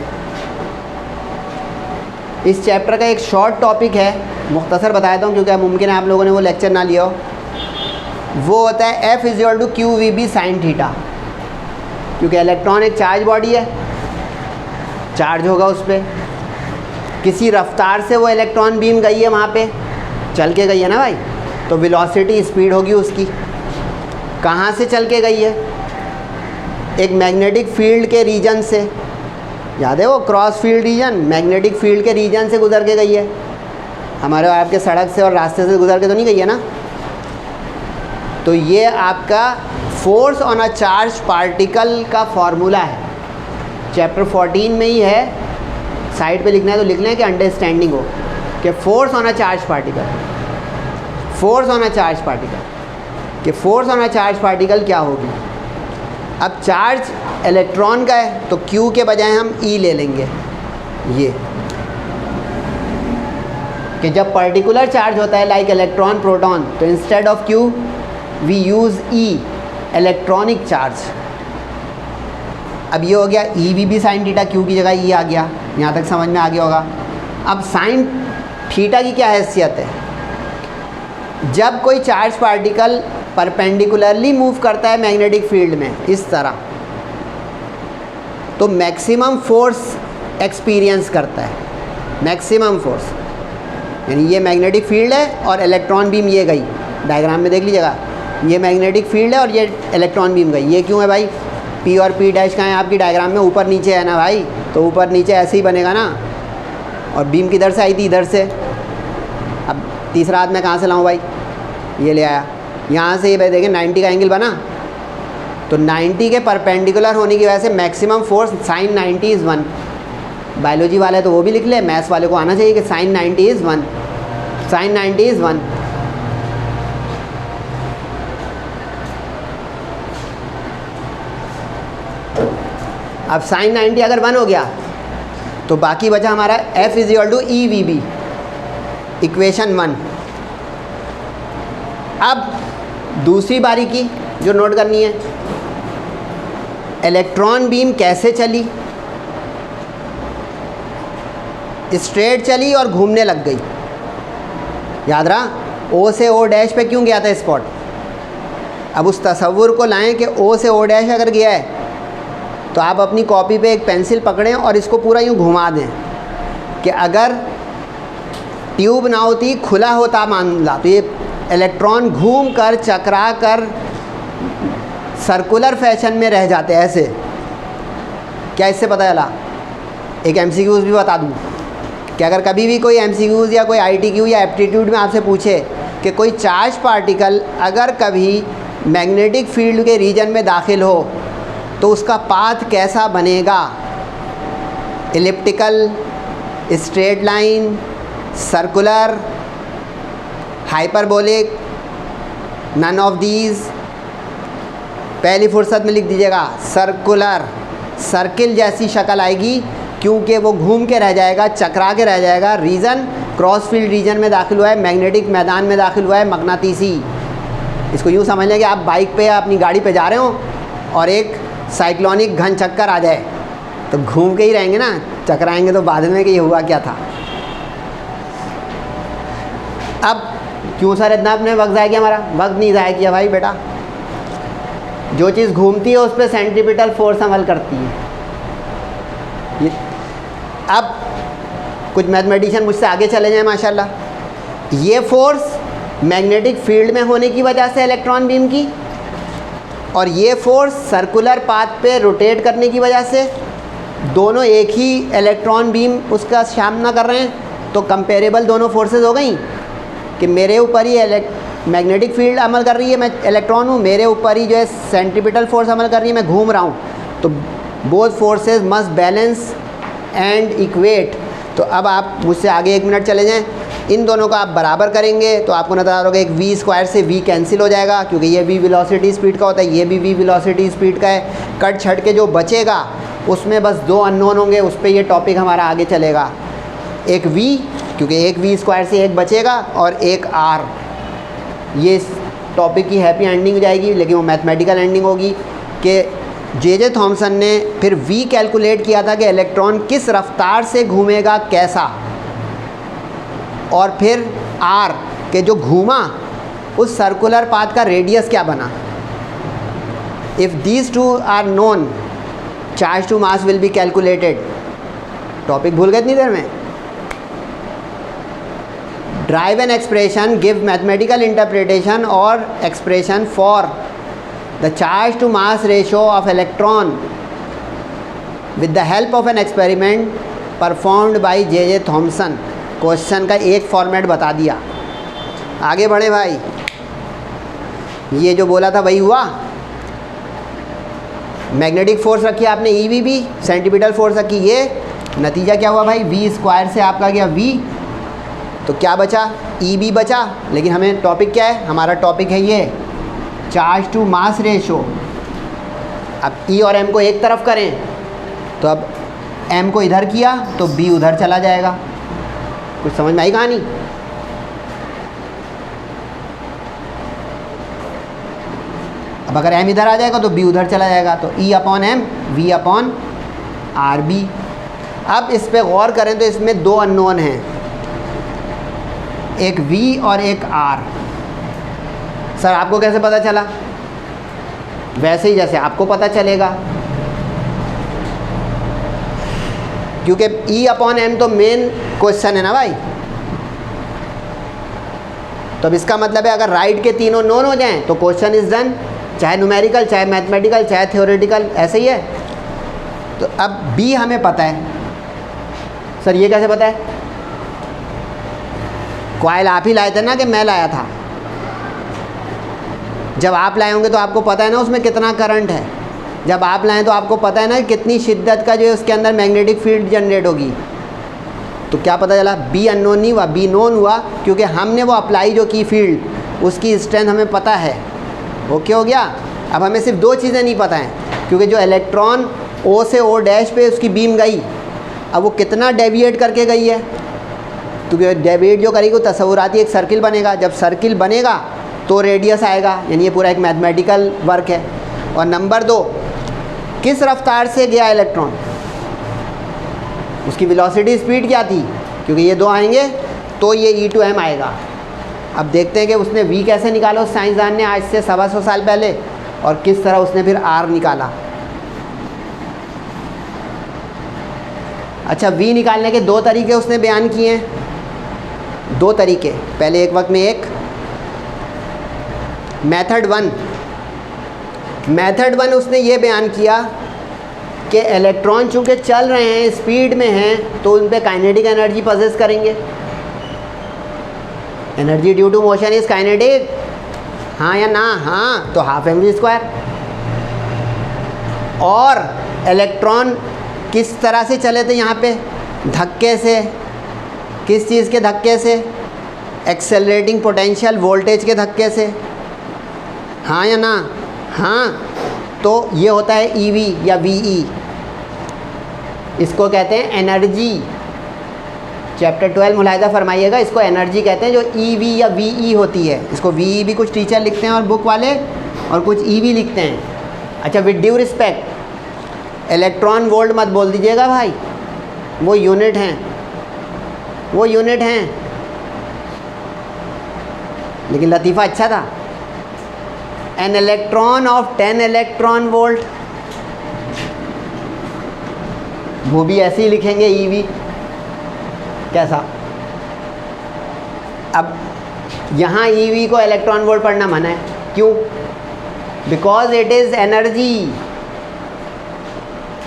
इस चैप्टर का एक शॉर्ट टॉपिक है, मुख्तसर बता देता हूँ क्योंकि मुमकिन है आप लोगों ने वो लेक्चर ना लिया हो। वो होता है F = QVB sin थीटा। क्योंकि इलेक्ट्रॉन एक चार्ज बॉडी है, चार्ज होगा उस पर, किसी रफ्तार से वो इलेक्ट्रॉन बीम गई है, वहाँ पे चल के गई है ना भाई, तो वेलोसिटी स्पीड होगी उसकी। कहाँ से चल के गई है, एक मैग्नेटिक फील्ड के रीजन से, याद है वो cross field reason, magnetic field के रीजन से गुजर के गई है। हमारे आपके सड़क से और रास्ते से गुजर के तो नहीं गई है ना। तो ये आपका force on a charge particle का फॉर्मूला है, चैप्टर 14 में ही है। साइड पे लिखना है तो लिख लें कि अंडरस्टैंडिंग हो कि force on a charge particle, force on a charge particle, कि force on a charge particle क्या होगी। अब चार्ज इलेक्ट्रॉन का है तो Q के बजाय हम E ले लेंगे, ये कि जब पर्टिकुलर चार्ज होता है लाइक इलेक्ट्रॉन प्रोटॉन, तो instead of Q we use E, electronic charge. अब ये हो गया EVB sin थीटा, Q की जगह E आ गया। यहाँ तक समझ में आ गया होगा। अब sin थीटा की क्या हैसियत है, जब कोई चार्ज पार्टिकल परपेंडिकुलरली मूव करता है मैग्नेटिक फील्ड में इस तरह, तो मैक्सिमम फोर्स एक्सपीरियंस करता है, मैक्सिमम फोर्स। यानी ये मैग्नेटिक फील्ड है और इलेक्ट्रॉन बीम ये गई, डायग्राम में देख लीजिएगा, ये मैग्नेटिक फील्ड है और ये इलेक्ट्रॉन बीम गई। ये क्यों है भाई, P और P डैश कहाँ है आपकी डायग्राम में, ऊपर नीचे है ना भाई, तो ऊपर नीचे ऐसे ही बनेगा ना। और बीम किधर से आई थी, इधर से। अब तीसरा हाथ मैं कहाँ से लाऊँ भाई, ये ले आया, यहाँ से ये देखें 90 का एंगल बना, तो 90 के परपेंडिकुलर होने की वजह से मैक्सिमम फोर्स sin 90 = 1। बायोलॉजी वाले तो वो भी लिख ले, मैथ्स वाले को आना चाहिए कि sin 90 = 1, sin 90 = 1। अब sin 90 अगर 1 हो गया तो बाकी बचा हमारा F = EVB, इक्वेशन 1। अब दूसरी बारीकी जो नोट करनी है, इलेक्ट्रॉन बीम कैसे चली, स्ट्रेट चली और घूमने लग गई। याद रहा O से O डैश पे क्यों गया था स्पॉट। अब उस तसव्वुर को लाएं कि O से O डैश अगर गया है तो आप अपनी कॉपी पे एक पेंसिल पकड़ें और इसको पूरा यूँ घुमा दें कि अगर ट्यूब ना होती, खुला होता मामला, तो ये इलेक्ट्रॉन घूम कर चकरा कर सर्कुलर फैशन में रह जाते ऐसे। क्या इससे पता चला, एक MCQs भी बता दूँ कि अगर कभी भी कोई MCQs या कोई ITQ या एप्टीट्यूड में आपसे पूछे कि कोई चार्ज पार्टिकल अगर कभी मैग्नेटिक फील्ड के रीजन में दाखिल हो तो उसका पाथ कैसा बनेगा, elliptical, straight line, circular, hyperbolic, none of these. पहली फुर्सत में लिख दीजिएगा सर्कुलर, सर्किल जैसी शक्ल आएगी क्योंकि वो घूम के रह जाएगा, चकरा के रह जाएगा। रीज़न क्रॉस फील्ड रीजन में दाखिल हुआ है, मैग्नेटिक मैदान में दाखिल हुआ है, मगनातीसी। इसको यूँ समझ लें कि आप बाइक पे या अपनी गाड़ी पे जा रहे हो और एक साइक्लोनिक घन चक्कर आ जाए तो घूम के ही रहेंगे ना, चकराएंगे तो बाद में कि ये हुआ क्या था। अब क्यों सर इतना अपने वक्त ज़ाया किया, हमारा वक्त नहीं ज़ाया किया भाई बेटा। जो चीज़ घूमती है उस पर सेंट्रीपिटल फोर्स अमल करती है। अब कुछ मैथमेटिशियन मुझसे आगे चले जाएं माशाल्लाह। ये फोर्स मैग्नेटिक फील्ड में होने की वजह से इलेक्ट्रॉन बीम की, और ये फोर्स सर्कुलर पाथ पे रोटेट करने की वजह से, दोनों एक ही इलेक्ट्रॉन बीम उसका सामना कर रहे हैं। तो कंपेरेबल दोनों फोर्सेस हो गई कि मेरे ऊपर ही मैग्नेटिक फील्ड अमल कर रही है, मैं इलेक्ट्रॉन हूँ, मेरे ऊपर ही जो है सेंट्रीपिटल फोर्स अमल कर रही है, मैं घूम रहा हूँ। तो both forces must balance and equate. तो अब आप मुझसे आगे 1 मिनट चले जाएं, इन दोनों का आप बराबर करेंगे तो आपको नज़र आ रहा होगा एक v² से v कैंसिल हो जाएगा क्योंकि ये v वेलोसिटी स्पीड का होता है, ये भी v वेलोसिटी स्पीड का है। कट छट के जो बचेगा उसमें बस 2 अननोन होंगे, उस पर ये टॉपिक हमारा आगे चलेगा। एक v क्योंकि एक वी स्क्वायर से एक बचेगा और एक आर। ये इस टॉपिक की हैप्पी एंडिंग हो जाएगी, लेकिन वो मैथमेटिकल एंडिंग होगी कि जे थॉमसन ने फिर वी कैलकुलेट किया था कि इलेक्ट्रॉन किस रफ्तार से घूमेगा कैसा, और फिर आर के जो घूमा उस सर्कुलर पाथ का रेडियस क्या बना। If these two are known, charge to mass will be calculated. Topic भूल गए इतनी देर में। Derive an expression, give mathematical interpretation और expression for the charge to mass ratio of electron with the help of an experiment performed by J Thomson. Question का एक format बता दिया। आगे बढ़े भाई। ये जो बोला था वही हुआ। मैग्नेटिक फोर्स रखी आपने EV, सेंटीपिटल फोर्स रखी ये, नतीजा क्या हुआ भाई, वी स्क्वायर से आपका गया वी, तो क्या बचा, EB बचा। लेकिन हमें टॉपिक क्या है, हमारा टॉपिक है ये चार्ज टू मास रेशो। अब E और M को एक तरफ करें तो अब M को इधर किया तो B उधर चला जाएगा। कुछ समझ में आई कहानी। अब अगर M इधर आ जाएगा तो B उधर चला जाएगा, तो E upon M V upon RB। अब इस पे गौर करें तो इसमें दो अननोन हैं, एक V और एक R। सर आपको कैसे पता चला? वैसे ही जैसे आपको पता चलेगा, क्योंकि E अपॉन M तो मेन क्वेश्चन है ना भाई। तो अब इसका मतलब है अगर राइट के तीनों नोन हो जाएं तो क्वेश्चन इज डन, चाहे न्यूमेरिकल, चाहे मैथमेटिकल, चाहे थ्योरेटिकल, ऐसे ही है। तो अब B हमें पता है। सर ये कैसे पता है? कॉइल आप ही लाए थे ना कि मैं लाया था? जब आप लाए होंगे तो आपको पता है ना उसमें कितना करंट है। जब आप लाएं तो आपको पता है ना कितनी शिद्दत का जो है उसके अंदर मैग्नेटिक फील्ड जनरेट होगी। तो क्या पता चला, B अननोन नहीं हुआ, B नोन हुआ, क्योंकि हमने वो अप्लाई जो की फील्ड उसकी स्ट्रेंथ हमें पता है। ओके हो गया। अब हमें सिर्फ दो चीज़ें नहीं पता हैं, क्योंकि जो इलेक्ट्रॉन O से O डैश पे उसकी बीम गई, अब वो कितना डेविएट करके गई है, क्योंकि डेविएट जो करेगी वो तस्वुराती एक सर्किल बनेगा। जब सर्किल बनेगा तो रेडियस आएगा, यानी ये पूरा एक मैथमेटिकल वर्क है। और नंबर 2, किस रफ्तार से गया इलेक्ट्रॉन, उसकी वेलोसिटी स्पीड क्या थी, क्योंकि ये दो आएंगे तो ये E/m आएगा। अब देखते हैं कि उसने V कैसे निकाला उस साइंसदान ने आज से 125 साल पहले, और किस तरह उसने फिर R निकाला। अच्छा, V निकालने के दो तरीके उसने बयान किए हैं, दो तरीके। पहले एक वक्त में एक मेथड 1 उसने ये बयान किया कि इलेक्ट्रॉन चूँकि चल रहे हैं, स्पीड में हैं, तो उन पर काइनेटिक एनर्जी पजेस करेंगे। Energy due to motion is kinetic, हाँ या ना? हाँ, तो हाफ mv²। और इलेक्ट्रॉन किस तरह से चले थे यहाँ पे, धक्के से। किस चीज़ के धक्के से? एक्सेलरेटिंग पोटेंशियल वोल्टेज के धक्के से, हाँ या ना? हाँ। तो ये होता है EV या VE, इसको कहते हैं एनर्जी। चैप्टर 12 मुलाहिदा फरमाइएगा, इसको एनर्जी कहते हैं जो EV या VE होती है। इसको VE भी कुछ टीचर लिखते हैं और बुक वाले, और कुछ EV लिखते हैं। अच्छा, with due respect, electron volt मत बोल दीजिएगा भाई, वो यूनिट हैं, वो यूनिट हैं। लेकिन लतीफ़ा अच्छा था, an electron of 10 electron volt, वो भी ऐसे ही लिखेंगे EV। कैसा? अब यहाँ EV को इलेक्ट्रॉन वोल्ट पढ़ना मना है, क्यों? Because it is energy.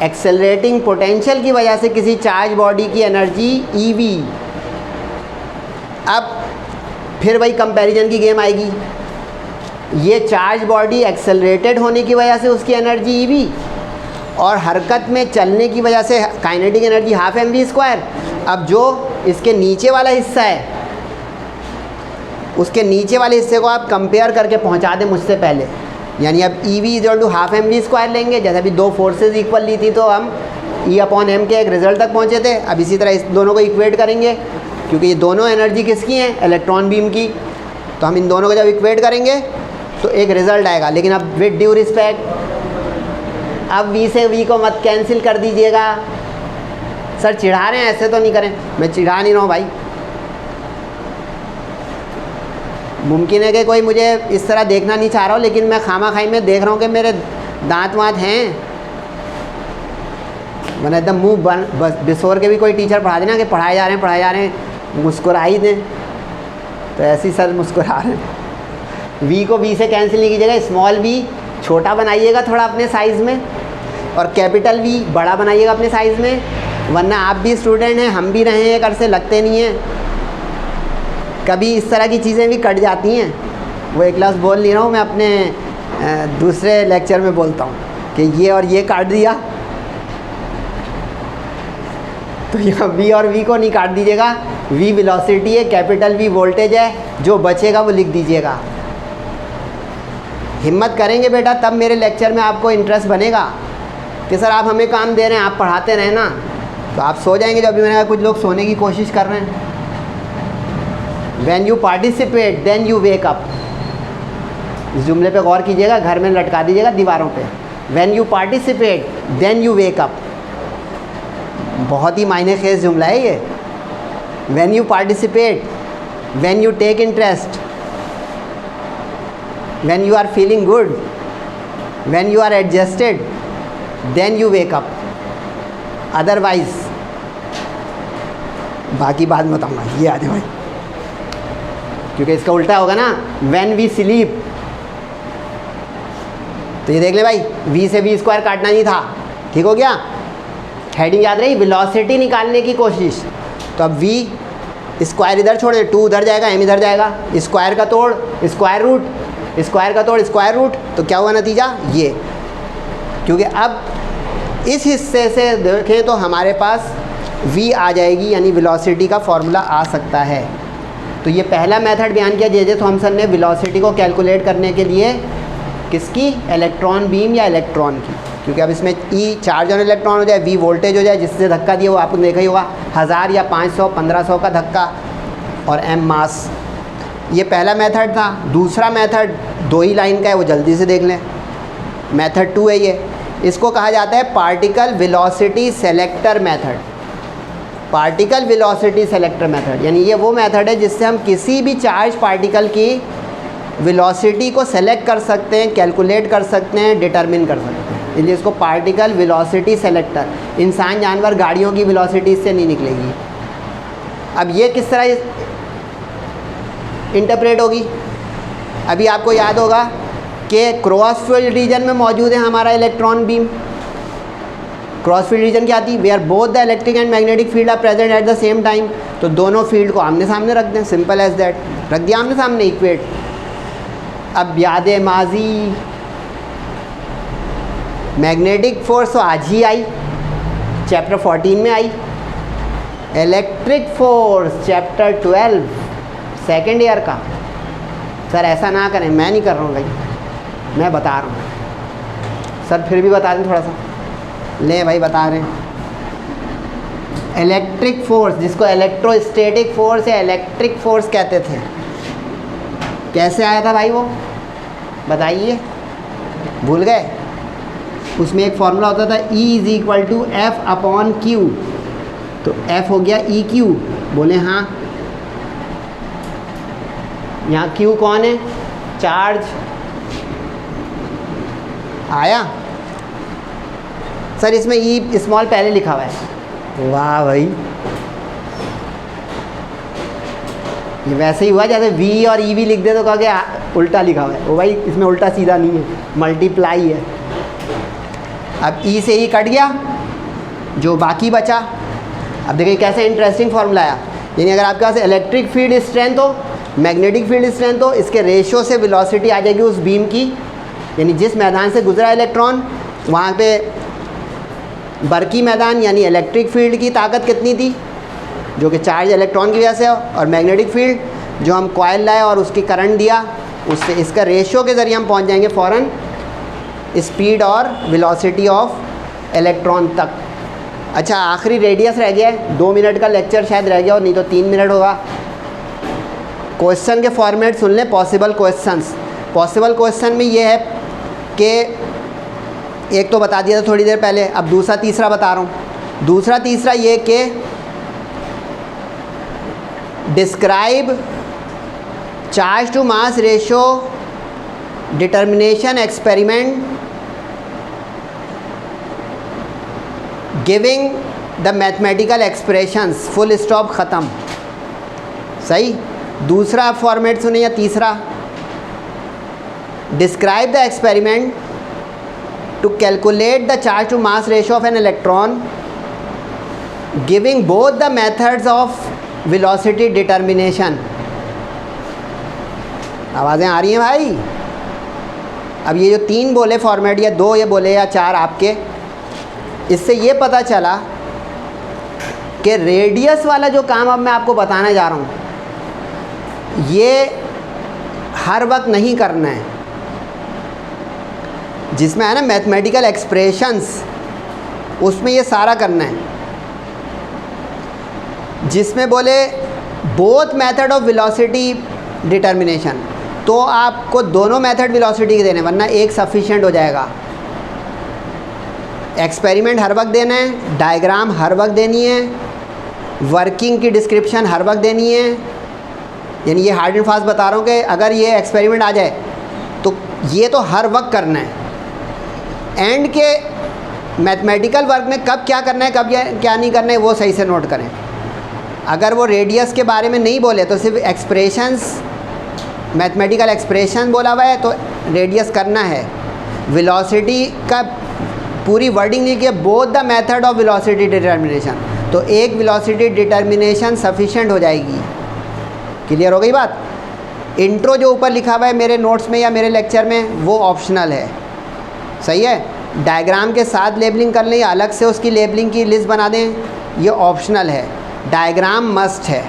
Accelerating potential की वजह से किसी चार्ज बॉडी की एनर्जी EV। अब फिर वही कंपैरिजन की गेम आएगी, ये चार्ज बॉडी एक्सेलरेटेड होने की वजह से उसकी एनर्जी EV, और हरकत में चलने की वजह से काइनेटिक एनर्जी हाफ mv²। अब जो इसके नीचे वाला हिस्सा है, उसके नीचे वाले हिस्से को आप कंपेयर करके पहुंचा दें मुझसे पहले, यानी अब EV = हाफ mv² लेंगे। जैसे अभी दो फोर्सेस इक्वल ली थी तो हम E/m के एक रिजल्ट तक पहुंचे थे। अब इसी तरह इस दोनों को इक्वेट करेंगे क्योंकि ये दोनों एनर्जी किसकी हैं, इलेक्ट्रॉन बीम की। तो हम इन दोनों को जब इक्वेट करेंगे तो एक रिजल्ट आएगा। लेकिन अब विद ड्यू रिस्पेक्ट, अब v से v को मत कैंसिल कर दीजिएगा। सर चिढ़ा रहे हैं, ऐसे तो नहीं करें। मैं चिढ़ा नहीं रहा हूँ भाई। मुमकिन है कि कोई मुझे इस तरह देखना नहीं चाह रहा हो, लेकिन मैं खामा खाई में देख रहा हूँ कि मेरे दांत वाँत हैं। मैंने एकदम मुँह बस बिसोर के भी कोई टीचर पढ़ा देना कि पढ़ाए जा रहे हैं, मुस्कुरा ही दें। तो ऐसे ही सर मुस्कुरा रहे हैं। v को v से कैंसिल नहीं कीजिएगा, स्मॉल v छोटा बनाइएगा थोड़ा अपने साइज़ में, और कैपिटल V बड़ा बनाइएगा अपने साइज़ में। वरना आप भी स्टूडेंट हैं, हम भी रहे हैं, एक अरसे लगते नहीं हैं, कभी इस तरह की चीज़ें भी कट जाती हैं। वो एक क्लास बोल नहीं रहा हूँ, मैं अपने दूसरे लेक्चर में बोलता हूँ कि ये और ये काट दिया, तो यहाँ V और V को नहीं काट दीजिएगा। V वेलोसिटी है, कैपिटल V वोल्टेज है, जो बचेगा वो लिख दीजिएगा। हिम्मत करेंगे बेटा तब मेरे लेक्चर में आपको इंटरेस्ट बनेगा कि सर आप हमें काम दे रहे हैं, आप पढ़ाते रहें ना। तो आप सो जाएंगे। जब भी मैंने कहा कुछ लोग सोने की कोशिश कर रहे हैं। When you participate then you wake up। इस जुमले पे गौर कीजिएगा, घर में लटका दीजिएगा दीवारों पे। When you participate then you wake up। बहुत ही मायने खेज जुमला है ये। When you participate, when you take interest, when you are feeling good, when you are adjusted, then you wake up। Otherwise, बाकी बाद में बताऊँगा, ये आ जाए भाई, क्योंकि इसका उल्टा होगा ना, when we sleep। तो ये देख ले भाई, v से v स्क्वायर काटना नहीं था, ठीक हो गया। हेडिंग याद रही, वेलोसिटी निकालने की कोशिश। तो अब v स्क्वायर इधर छोड़ दे, 2 उधर जाएगा, m इधर जाएगा, स्क्वायर का तोड़ स्क्वायर रूट, स्क्वायर का तोड़ स्क्वायर रूट। तो क्या हुआ नतीजा ये। क्योंकि अब इस हिस्से से देखें तो हमारे पास v आ जाएगी, यानी वेलोसिटी का फॉर्मूला आ सकता है। तो ये पहला मेथड बयान किया जे थॉमसन ने वेलोसिटी को कैलकुलेट करने के लिए, किसकी, इलेक्ट्रॉन बीम या इलेक्ट्रॉन की। क्योंकि अब इसमें E चार्ज ऑन इलेक्ट्रॉन हो जाए, V वोल्टेज हो जाए, जिससे धक्का दिया वो आपने देखा ही होगा, 1000 या 500 1500 का धक्का, और M मास। ये पहला मेथड था। दूसरा मेथड 2 ही लाइन का है, वो जल्दी से देख लें। मेथड 2 है ये। इसको कहा जाता है particle velocity selector method. Particle velocity selector method, यानी ये वो मेथड है जिससे हम किसी भी चार्ज पार्टिकल की वेलोसिटी को सेलेक्ट कर सकते हैं, कैलकुलेट कर सकते हैं, डिटरमिन कर सकते हैं। इसलिए इसको पार्टिकल वेलोसिटी सेलेक्टर। इंसान, जानवर, गाड़ियों की वेलोसिटी इससे नहीं निकलेगी। अब ये किस तरह इंटरप्रेट होगी। अभी आपको याद होगा कि क्रॉस फील्ड रीजन में मौजूद है हमारा electron beam. Cross field region क्या आती है, where both the electric and magnetic field are present at the same time. तो दोनों फील्ड को आमने सामने रख दें, सिंपल एज दैट, रख दिया आमने सामने, इक्वेट। अब याद माजी, मैग्नेटिक फोर्स तो आज ही आई, चैप्टर 14 में आई। Electric force chapter 12 second year का। सर ऐसा ना करें, मैं नहीं कर रहा हूँ भाई, मैं बता रहा हूँ। सर फिर भी बता दें थोड़ा सा, ले भाई बता रहे हैं। इलेक्ट्रिक फोर्स, जिसको इलेक्ट्रोस्टैटिक फोर्स या इलेक्ट्रिक फोर्स कहते थे, कैसे आया था भाई वो, बताइए, भूल गए। उसमें एक फॉर्मूला होता था E = F/Q। तो F हो गया EQ, बोले हाँ। यहाँ Q कौन है, चार्ज। आया सर, इसमें E स्मॉल पहले लिखा हुआ है। वाह भाई, ये वैसे ही हुआ जैसे V और EV लिख दे तो कहा कि उल्टा लिखा हुआ है। वो भाई इसमें उल्टा सीधा नहीं है, मल्टीप्लाई है। अब E से E कट गया, जो बाकी बचा। अब देखिए कैसे इंटरेस्टिंग फॉर्मूला आया। यानी अगर आपके पास इलेक्ट्रिक फील्ड स्ट्रेंथ हो, मैग्नेटिक फील्ड स्ट्रेंथ हो, इसके रेशियो से वेलोसिटी आ जाएगी उस बीम की। यानी जिस मैदान से गुजरा इलेक्ट्रॉन, वहाँ पे बरकी मैदान यानी इलेक्ट्रिक फील्ड की ताकत कितनी थी, जो कि चार्ज इलेक्ट्रॉन की वजह से, और मैग्नेटिक फील्ड जो हम कॉइल लाए और उसकी करंट दिया, उससे इसका रेशियो के ज़रिए हम पहुंच जाएंगे फ़ौरन स्पीड और वेलोसिटी ऑफ इलेक्ट्रॉन तक। अच्छा आखिरी रेडियस रह गया है, 2 मिनट का लेक्चर शायद रह गया और नहीं तो 3 मिनट होगा। क्वेश्चन के फॉर्मेट सुन लें, पॉसिबल क्वेश्चंस। पॉसिबल क्वेश्चन में ये है कि एक तो बता दिया था थोड़ी देर पहले, अब दूसरा तीसरा बता रहा हूँ। दूसरा तीसरा ये कि describe charge to mass ratio determination experiment giving the mathematical expressions, full stop ख़त्म। सही। दूसरा फॉर्मेट सुने या तीसरा, describe the experiment to calculate the charge to mass ratio of an electron giving both the methods of velocity determination. आवाज़ें आ रही हैं भाई? अब ये जो 3 बोले फॉर्मेट या 2 ये बोले या 4 आपके, इससे ये पता चला कि रेडियस वाला जो काम अब मैं आपको बताने जा रहा हूँ ये हर वक्त नहीं करना है। जिसमें है ना मैथमेटिकल एक्सप्रेशंस, उसमें ये सारा करना है। जिसमें बोले both method of velocity determination, तो आपको दोनों मेथड वेलोसिटी के देने, वरना एक सफिशिएंट हो जाएगा। एक्सपेरिमेंट हर वक्त देना है, डायग्राम हर वक्त देनी है, वर्किंग की डिस्क्रिप्शन हर वक्त देनी है। यानी ये हार्ड एंड फास्ट बता रहा हूँ कि अगर ये एक्सपेरिमेंट आ जाए तो ये तो हर वक्त करना है। एंड के मैथमेटिकल वर्क में कब क्या करना है कब क्या नहीं करना है वो सही से नोट करें। अगर वो रेडियस के बारे में नहीं बोले तो सिर्फ एक्सप्रेशंस, मैथमेटिकल एक्सप्रेशन बोला हुआ है तो रेडियस करना है। वेलोसिटी का पूरी वर्डिंग नहीं किया, both the method of velocity determination, तो एक वेलोसिटी डिटर्मिनेशन सफिशिएंट हो जाएगी। क्लियर हो गई बात? इंट्रो जो ऊपर लिखा हुआ है मेरे नोट्स में या मेरे लेक्चर में वो ऑप्शनल है। सही है। डायग्राम के साथ लेबलिंग कर लें या अलग से उसकी लेबलिंग की लिस्ट बना दें, ये ऑप्शनल है। डायग्राम मस्ट है।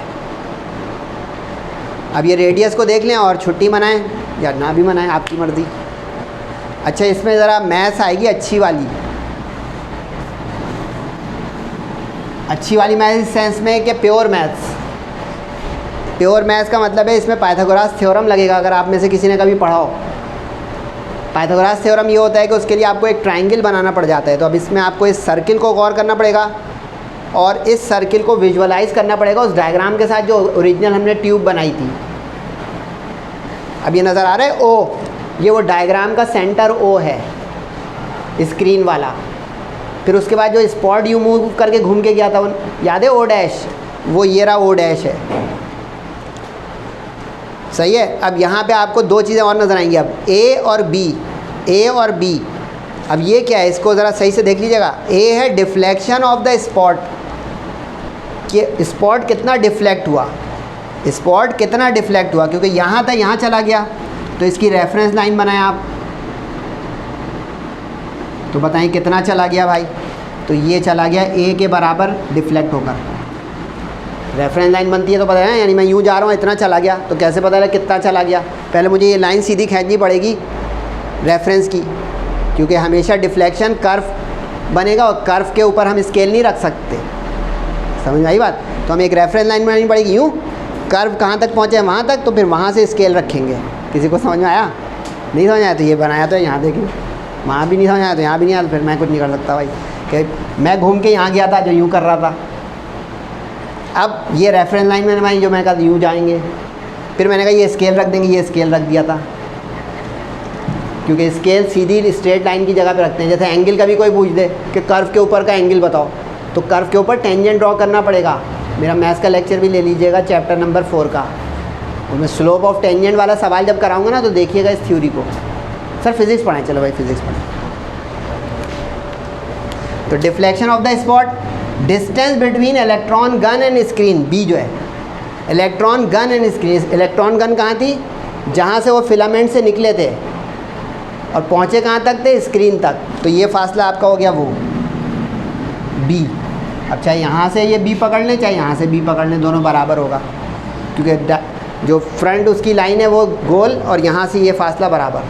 अब ये रेडियस को देख लें और छुट्टी मनाएं या ना भी मनाएं, आपकी मर्ज़ी। अच्छा इसमें ज़रा मैथ्स आएगी अच्छी वाली। अच्छी वाली मैथ्स इस सेंस में कि प्योर मैथ्स। प्योर मैथ्स का मतलब है इसमें पाइथागोरस थ्योरम लगेगा। अगर आप में से किसी ने कभी पढ़ा हो, पाइथागोरस थ्योरम ये होता है कि उसके लिए आपको एक ट्रायंगल बनाना पड़ जाता है। तो अब इसमें आपको इस सर्किल को गौर करना पड़ेगा और इस सर्किल को विजुअलाइज़ करना पड़ेगा उस डायग्राम के साथ जो ओरिजिनल हमने ट्यूब बनाई थी। अब ये नज़र आ रहा है ओ, ये वो डायग्राम का सेंटर ओ है स्क्रीन वाला। फिर उसके बाद जो स्पॉट यू मूव करके घूम के गया था वो याद है, ओ डैश, वो ये रहा ओ डैश है। सही है। अब यहाँ पे आपको 2 चीज़ें और नज़र आएंगी अब, ए और बी। ए और बी, अब ये क्या है इसको ज़रा सही से देख लीजिएगा। ए है डिफ्लेक्शन ऑफ द स्पॉट, कि स्पॉट कितना डिफ्लेक्ट हुआ, स्पॉट कितना डिफ्लेक्ट हुआ, क्योंकि यहाँ था यहाँ चला गया तो इसकी रेफरेंस लाइन बनाएं आप, तो बताएं कितना चला गया भाई। तो ये चला गया ए के बराबर डिफ्लेक्ट होकर। रेफरेंस लाइन बनती है तो पता है, यानी मैं यूँ जा रहा हूँ इतना चला गया, तो कैसे पता लगा कितना चला गया? पहले मुझे ये लाइन सीधी खींचनी पड़ेगी रेफरेंस की, क्योंकि हमेशा डिफ्लेक्शन कर्व बनेगा और कर्व के ऊपर हम स्केल नहीं रख सकते। समझ में आई बात? तो हमें एक रेफरेंस लाइन बनानी पड़ेगी, यूँ कर्व कहाँ तक पहुँचे वहाँ तक, तो फिर वहाँ से स्केल रखेंगे। किसी को समझ में आया? नहीं समझ आया तो ये बनाया तो यहाँ देखिए, वहाँ भी नहीं समझ आया तो यहाँ भी नहीं आया, तो फिर मैं कुछ नहीं कर सकता भाई कि मैं घूम के यहाँ गया था जो यूँ कर रहा था। अब ये रेफरेंस लाइन मैंने बनाई जो मैंने कहा यूँ जाएंगे, फिर मैंने कहा ये स्केल रख देंगे, ये स्केल रख दिया था, क्योंकि स्केल सीधी स्ट्रेट लाइन की जगह पे रखते हैं। जैसे एंगल का भी कोई पूछ दे कि कर्व के ऊपर का एंगल बताओ, तो कर्व के ऊपर टेंजेंट ड्रॉ करना पड़ेगा। मेरा मैथ्स का लेक्चर भी ले लीजिएगा चैप्टर नंबर 4 का, उसमें स्लोप ऑफ टेंजेंट वाला सवाल जब कराऊंगा ना तो देखिएगा इस थ्योरी को। सर फिजिक्स पढ़ाएं, चलो भाई फिजिक्स पढ़ें। तो deflection of the spot, distance between electron gun and screen, B जो है electron gun and screen. Electron gun कहाँ थी? जहाँ से वो फिलामेंट से निकले थे और पहुँचे कहाँ तक थे? स्क्रीन तक। तो ये फासला आपका हो गया वो बी। अब चाहे यहाँ से ये बी पकड़ लें चाहे यहाँ से बी पकड़ लें, दोनों बराबर होगा, क्योंकि जो फ्रंट उसकी लाइन है वो गोल और यहाँ से ये फासला बराबर।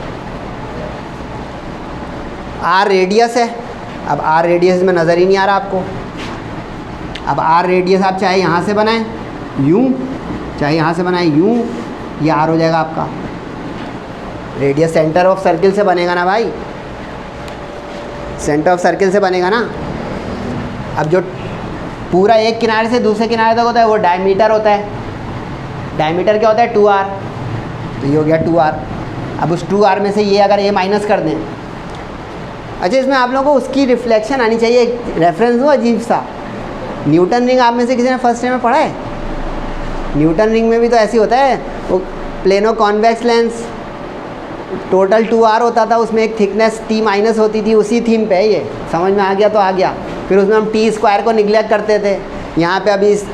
आर रेडियस है। अब आर रेडियस में नज़र ही नहीं आ रहा आपको, अब आर रेडियस आप चाहे यहाँ से बनाएं यूँ, चाहे यहाँ से बनाएं यूँ, ये आर हो जाएगा आपका। रेडियस सेंटर ऑफ सर्किल से बनेगा ना भाई, सेंटर ऑफ सर्किल से बनेगा ना। अब जो पूरा एक किनारे से दूसरे किनारे तक होता है वो डायमीटर होता है। डायमीटर क्या होता है? 2r। तो ये हो गया 2r। अब उस 2r में से ये अगर a माइनस कर दें, अच्छा इसमें आप लोगों को उसकी रिफ्लेक्शन आनी चाहिए। रेफरेंस दो अजीब सा, न्यूटन रिंग आप में से किसी ने फर्स्ट ईयर में पढ़ा है? न्यूटन रिंग में भी तो ऐसे होता है, वो plano convex lens, total 2r होता था, उसमें एक थिकनेस t माइनस होती थी। उसी थीम पे है ये, समझ में आ गया तो आ गया। फिर उसमें हम t स्क्वायर को निगलेक्ट करते थे, यहाँ पे अभी इस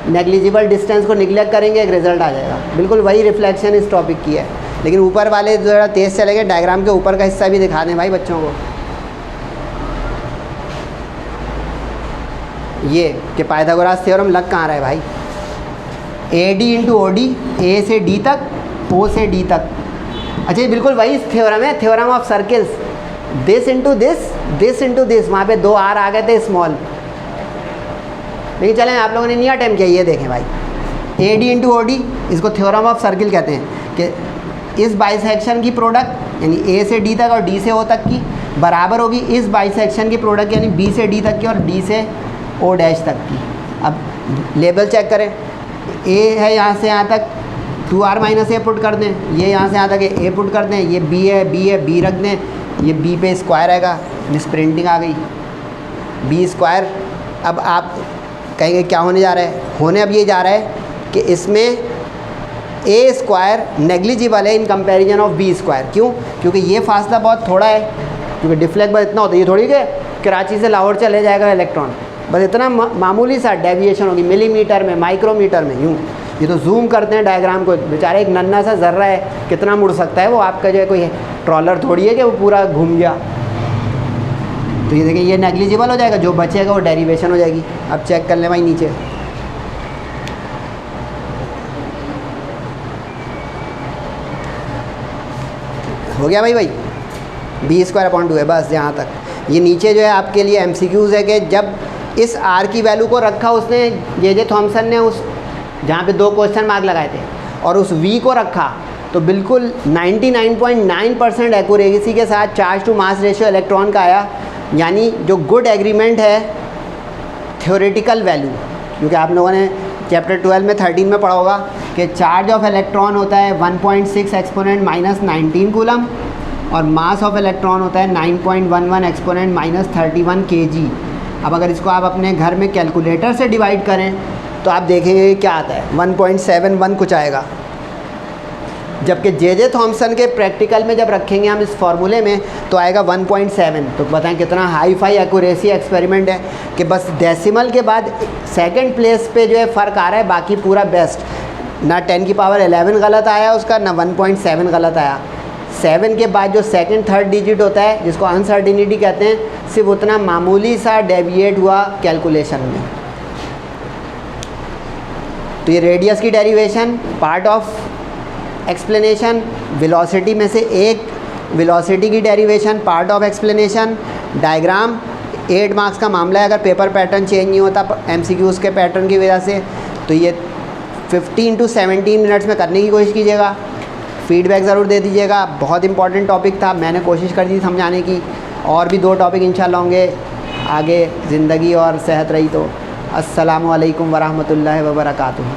नेग्लिजिबल डिस्टेंस को निगलेक्ट करेंगे, एक रिजल्ट आ जाएगा। बिल्कुल वही रिफ्लेक्शन इस टॉपिक की है, लेकिन ऊपर वाले ज़रा तेज़ चलेंगे। डायग्राम के ऊपर का हिस्सा भी दिखा दें भाई बच्चों को। ये कि पाइथागोरस थ्योरम लग कहाँ रहा है भाई? AD इंटू OD, A से D तक, O से D तक। अच्छा ये बिल्कुल वही थ्योरम है, theorem of circles. This into this, this into this, वहाँ पे 2 r आ गए थे स्मॉल, लेकिन चलें आप लोगों ने नहीं अटेम्प्ट किया। ये देखें भाई, AD इंटू OD, इसको थ्योरम ऑफ सर्किल कहते हैं कि इस बाइसेक्शन की प्रोडक्ट यानी A से D तक और D से O तक की बराबर होगी इस बाइसेक्शन की प्रोडक्ट यानी B से D तक की और D से O डैश तक की। अब लेबल चेक करें, A है यहाँ से यहाँ तक, 2r माइनस a पुट कर दें, ये यहाँ से यहाँ तक a पुट कर दें, ये b है b रख दें, ये b पे स्क्वायर आएगा, मिसप्रिंटिंग आ गई, b स्क्वायर। अब आप कहेंगे क्या होने जा रहा है? होने अब ये जा रहा है कि इसमें a स्क्वायर नेग्लिजिबल है in comparison of b square. क्यों? क्योंकि ये फासला बहुत थोड़ा है, क्योंकि डिफ्लेक्ट बस इतना होता है। ये थोड़ी कि कराची से लाहौर चले जाएगा इलेक्ट्रॉन, बस इतना मामूली सा डेविएशन होगी, मिलीमीटर में, माइक्रोमीटर में, यूँ। ये तो जूम करते हैं डायग्राम को, बेचारे एक नन्ना सा जर्रा है, कितना मुड़ सकता है वो? आपका जो है कोई ट्रॉलर थोड़ी है कि वो पूरा घूम गया। तो ये देखिए ये नेग्लिजिबल हो जाएगा, जो बचेगा वो डेरिवेशन हो जाएगी। अब चेक कर लें भाई नीचे, हो गया भाई b स्क्वायर अपॉन 2 है, बस यहाँ तक। ये नीचे जो है आपके लिए MCQs है कि जब इस r की वैल्यू को रखा उसने, जे थॉमसन ने, उस जहाँ पे 2 क्वेश्चन मार्क लगाए थे, और उस v को रखा, तो बिल्कुल 99.9% एक्यूरेसी के साथ charge to mass ratio electron का आया। यानी जो गुड एग्रीमेंट है थ्योरेटिकल वैल्यू, क्योंकि आप लोगों ने चैप्टर 12 में 13 में पढ़ा होगा कि चार्ज ऑफ इलेक्ट्रॉन होता है 1.6 एक्सपोनेंट माइनस 19 कूलम और मास ऑफ इलेक्ट्रॉन होता है 9.11 एक्सपोनेंट माइनस 31 kg। अब अगर इसको आप अपने घर में कैलकुलेटर से डिवाइड करें तो आप देखेंगे क्या आता है, 1.71 कुछ आएगा। जबकि जे थॉमसन के प्रैक्टिकल में जब रखेंगे हम इस फार्मूले में तो आएगा 1.7। तो बताएं कितना हाई फाई एक्यूरेसी एक्सपेरिमेंट है कि बस डेसिमल के बाद सेकंड प्लेस पे जो है फ़र्क आ रहा है, बाकी पूरा बेस्ट। ना 10 की पावर 11 गलत आया उसका, ना 1.7 गलत आया। 7 के बाद जो सेकंड थर्ड डिजिट होता है जिसको अनसर्टिनिटी कहते हैं, सिर्फ उतना मामूली सा डेविएट हुआ कैलकुलेशन में। तो ये रेडियस की derivation, part of explanation, velocity में से एक वेलोसिटी की derivation, part of explanation, diagram. 8 marks का मामला है, अगर पेपर पैटर्न चेंज नहीं होता MCQs के पैटर्न की वजह से, तो ये 15 to 17 मिनट्स में करने की कोशिश कीजिएगा। फीडबैक ज़रूर दे दीजिएगा। बहुत इंपॉर्टेंट टॉपिक था, मैंने कोशिश कर दी समझाने की। और भी 2 टॉपिक इंशाल्लाह होंगे आगे, ज़िंदगी और सेहत रही तो। अस्सलामु अलैकुम वरहमतुल्लाहि वबरकातुहू।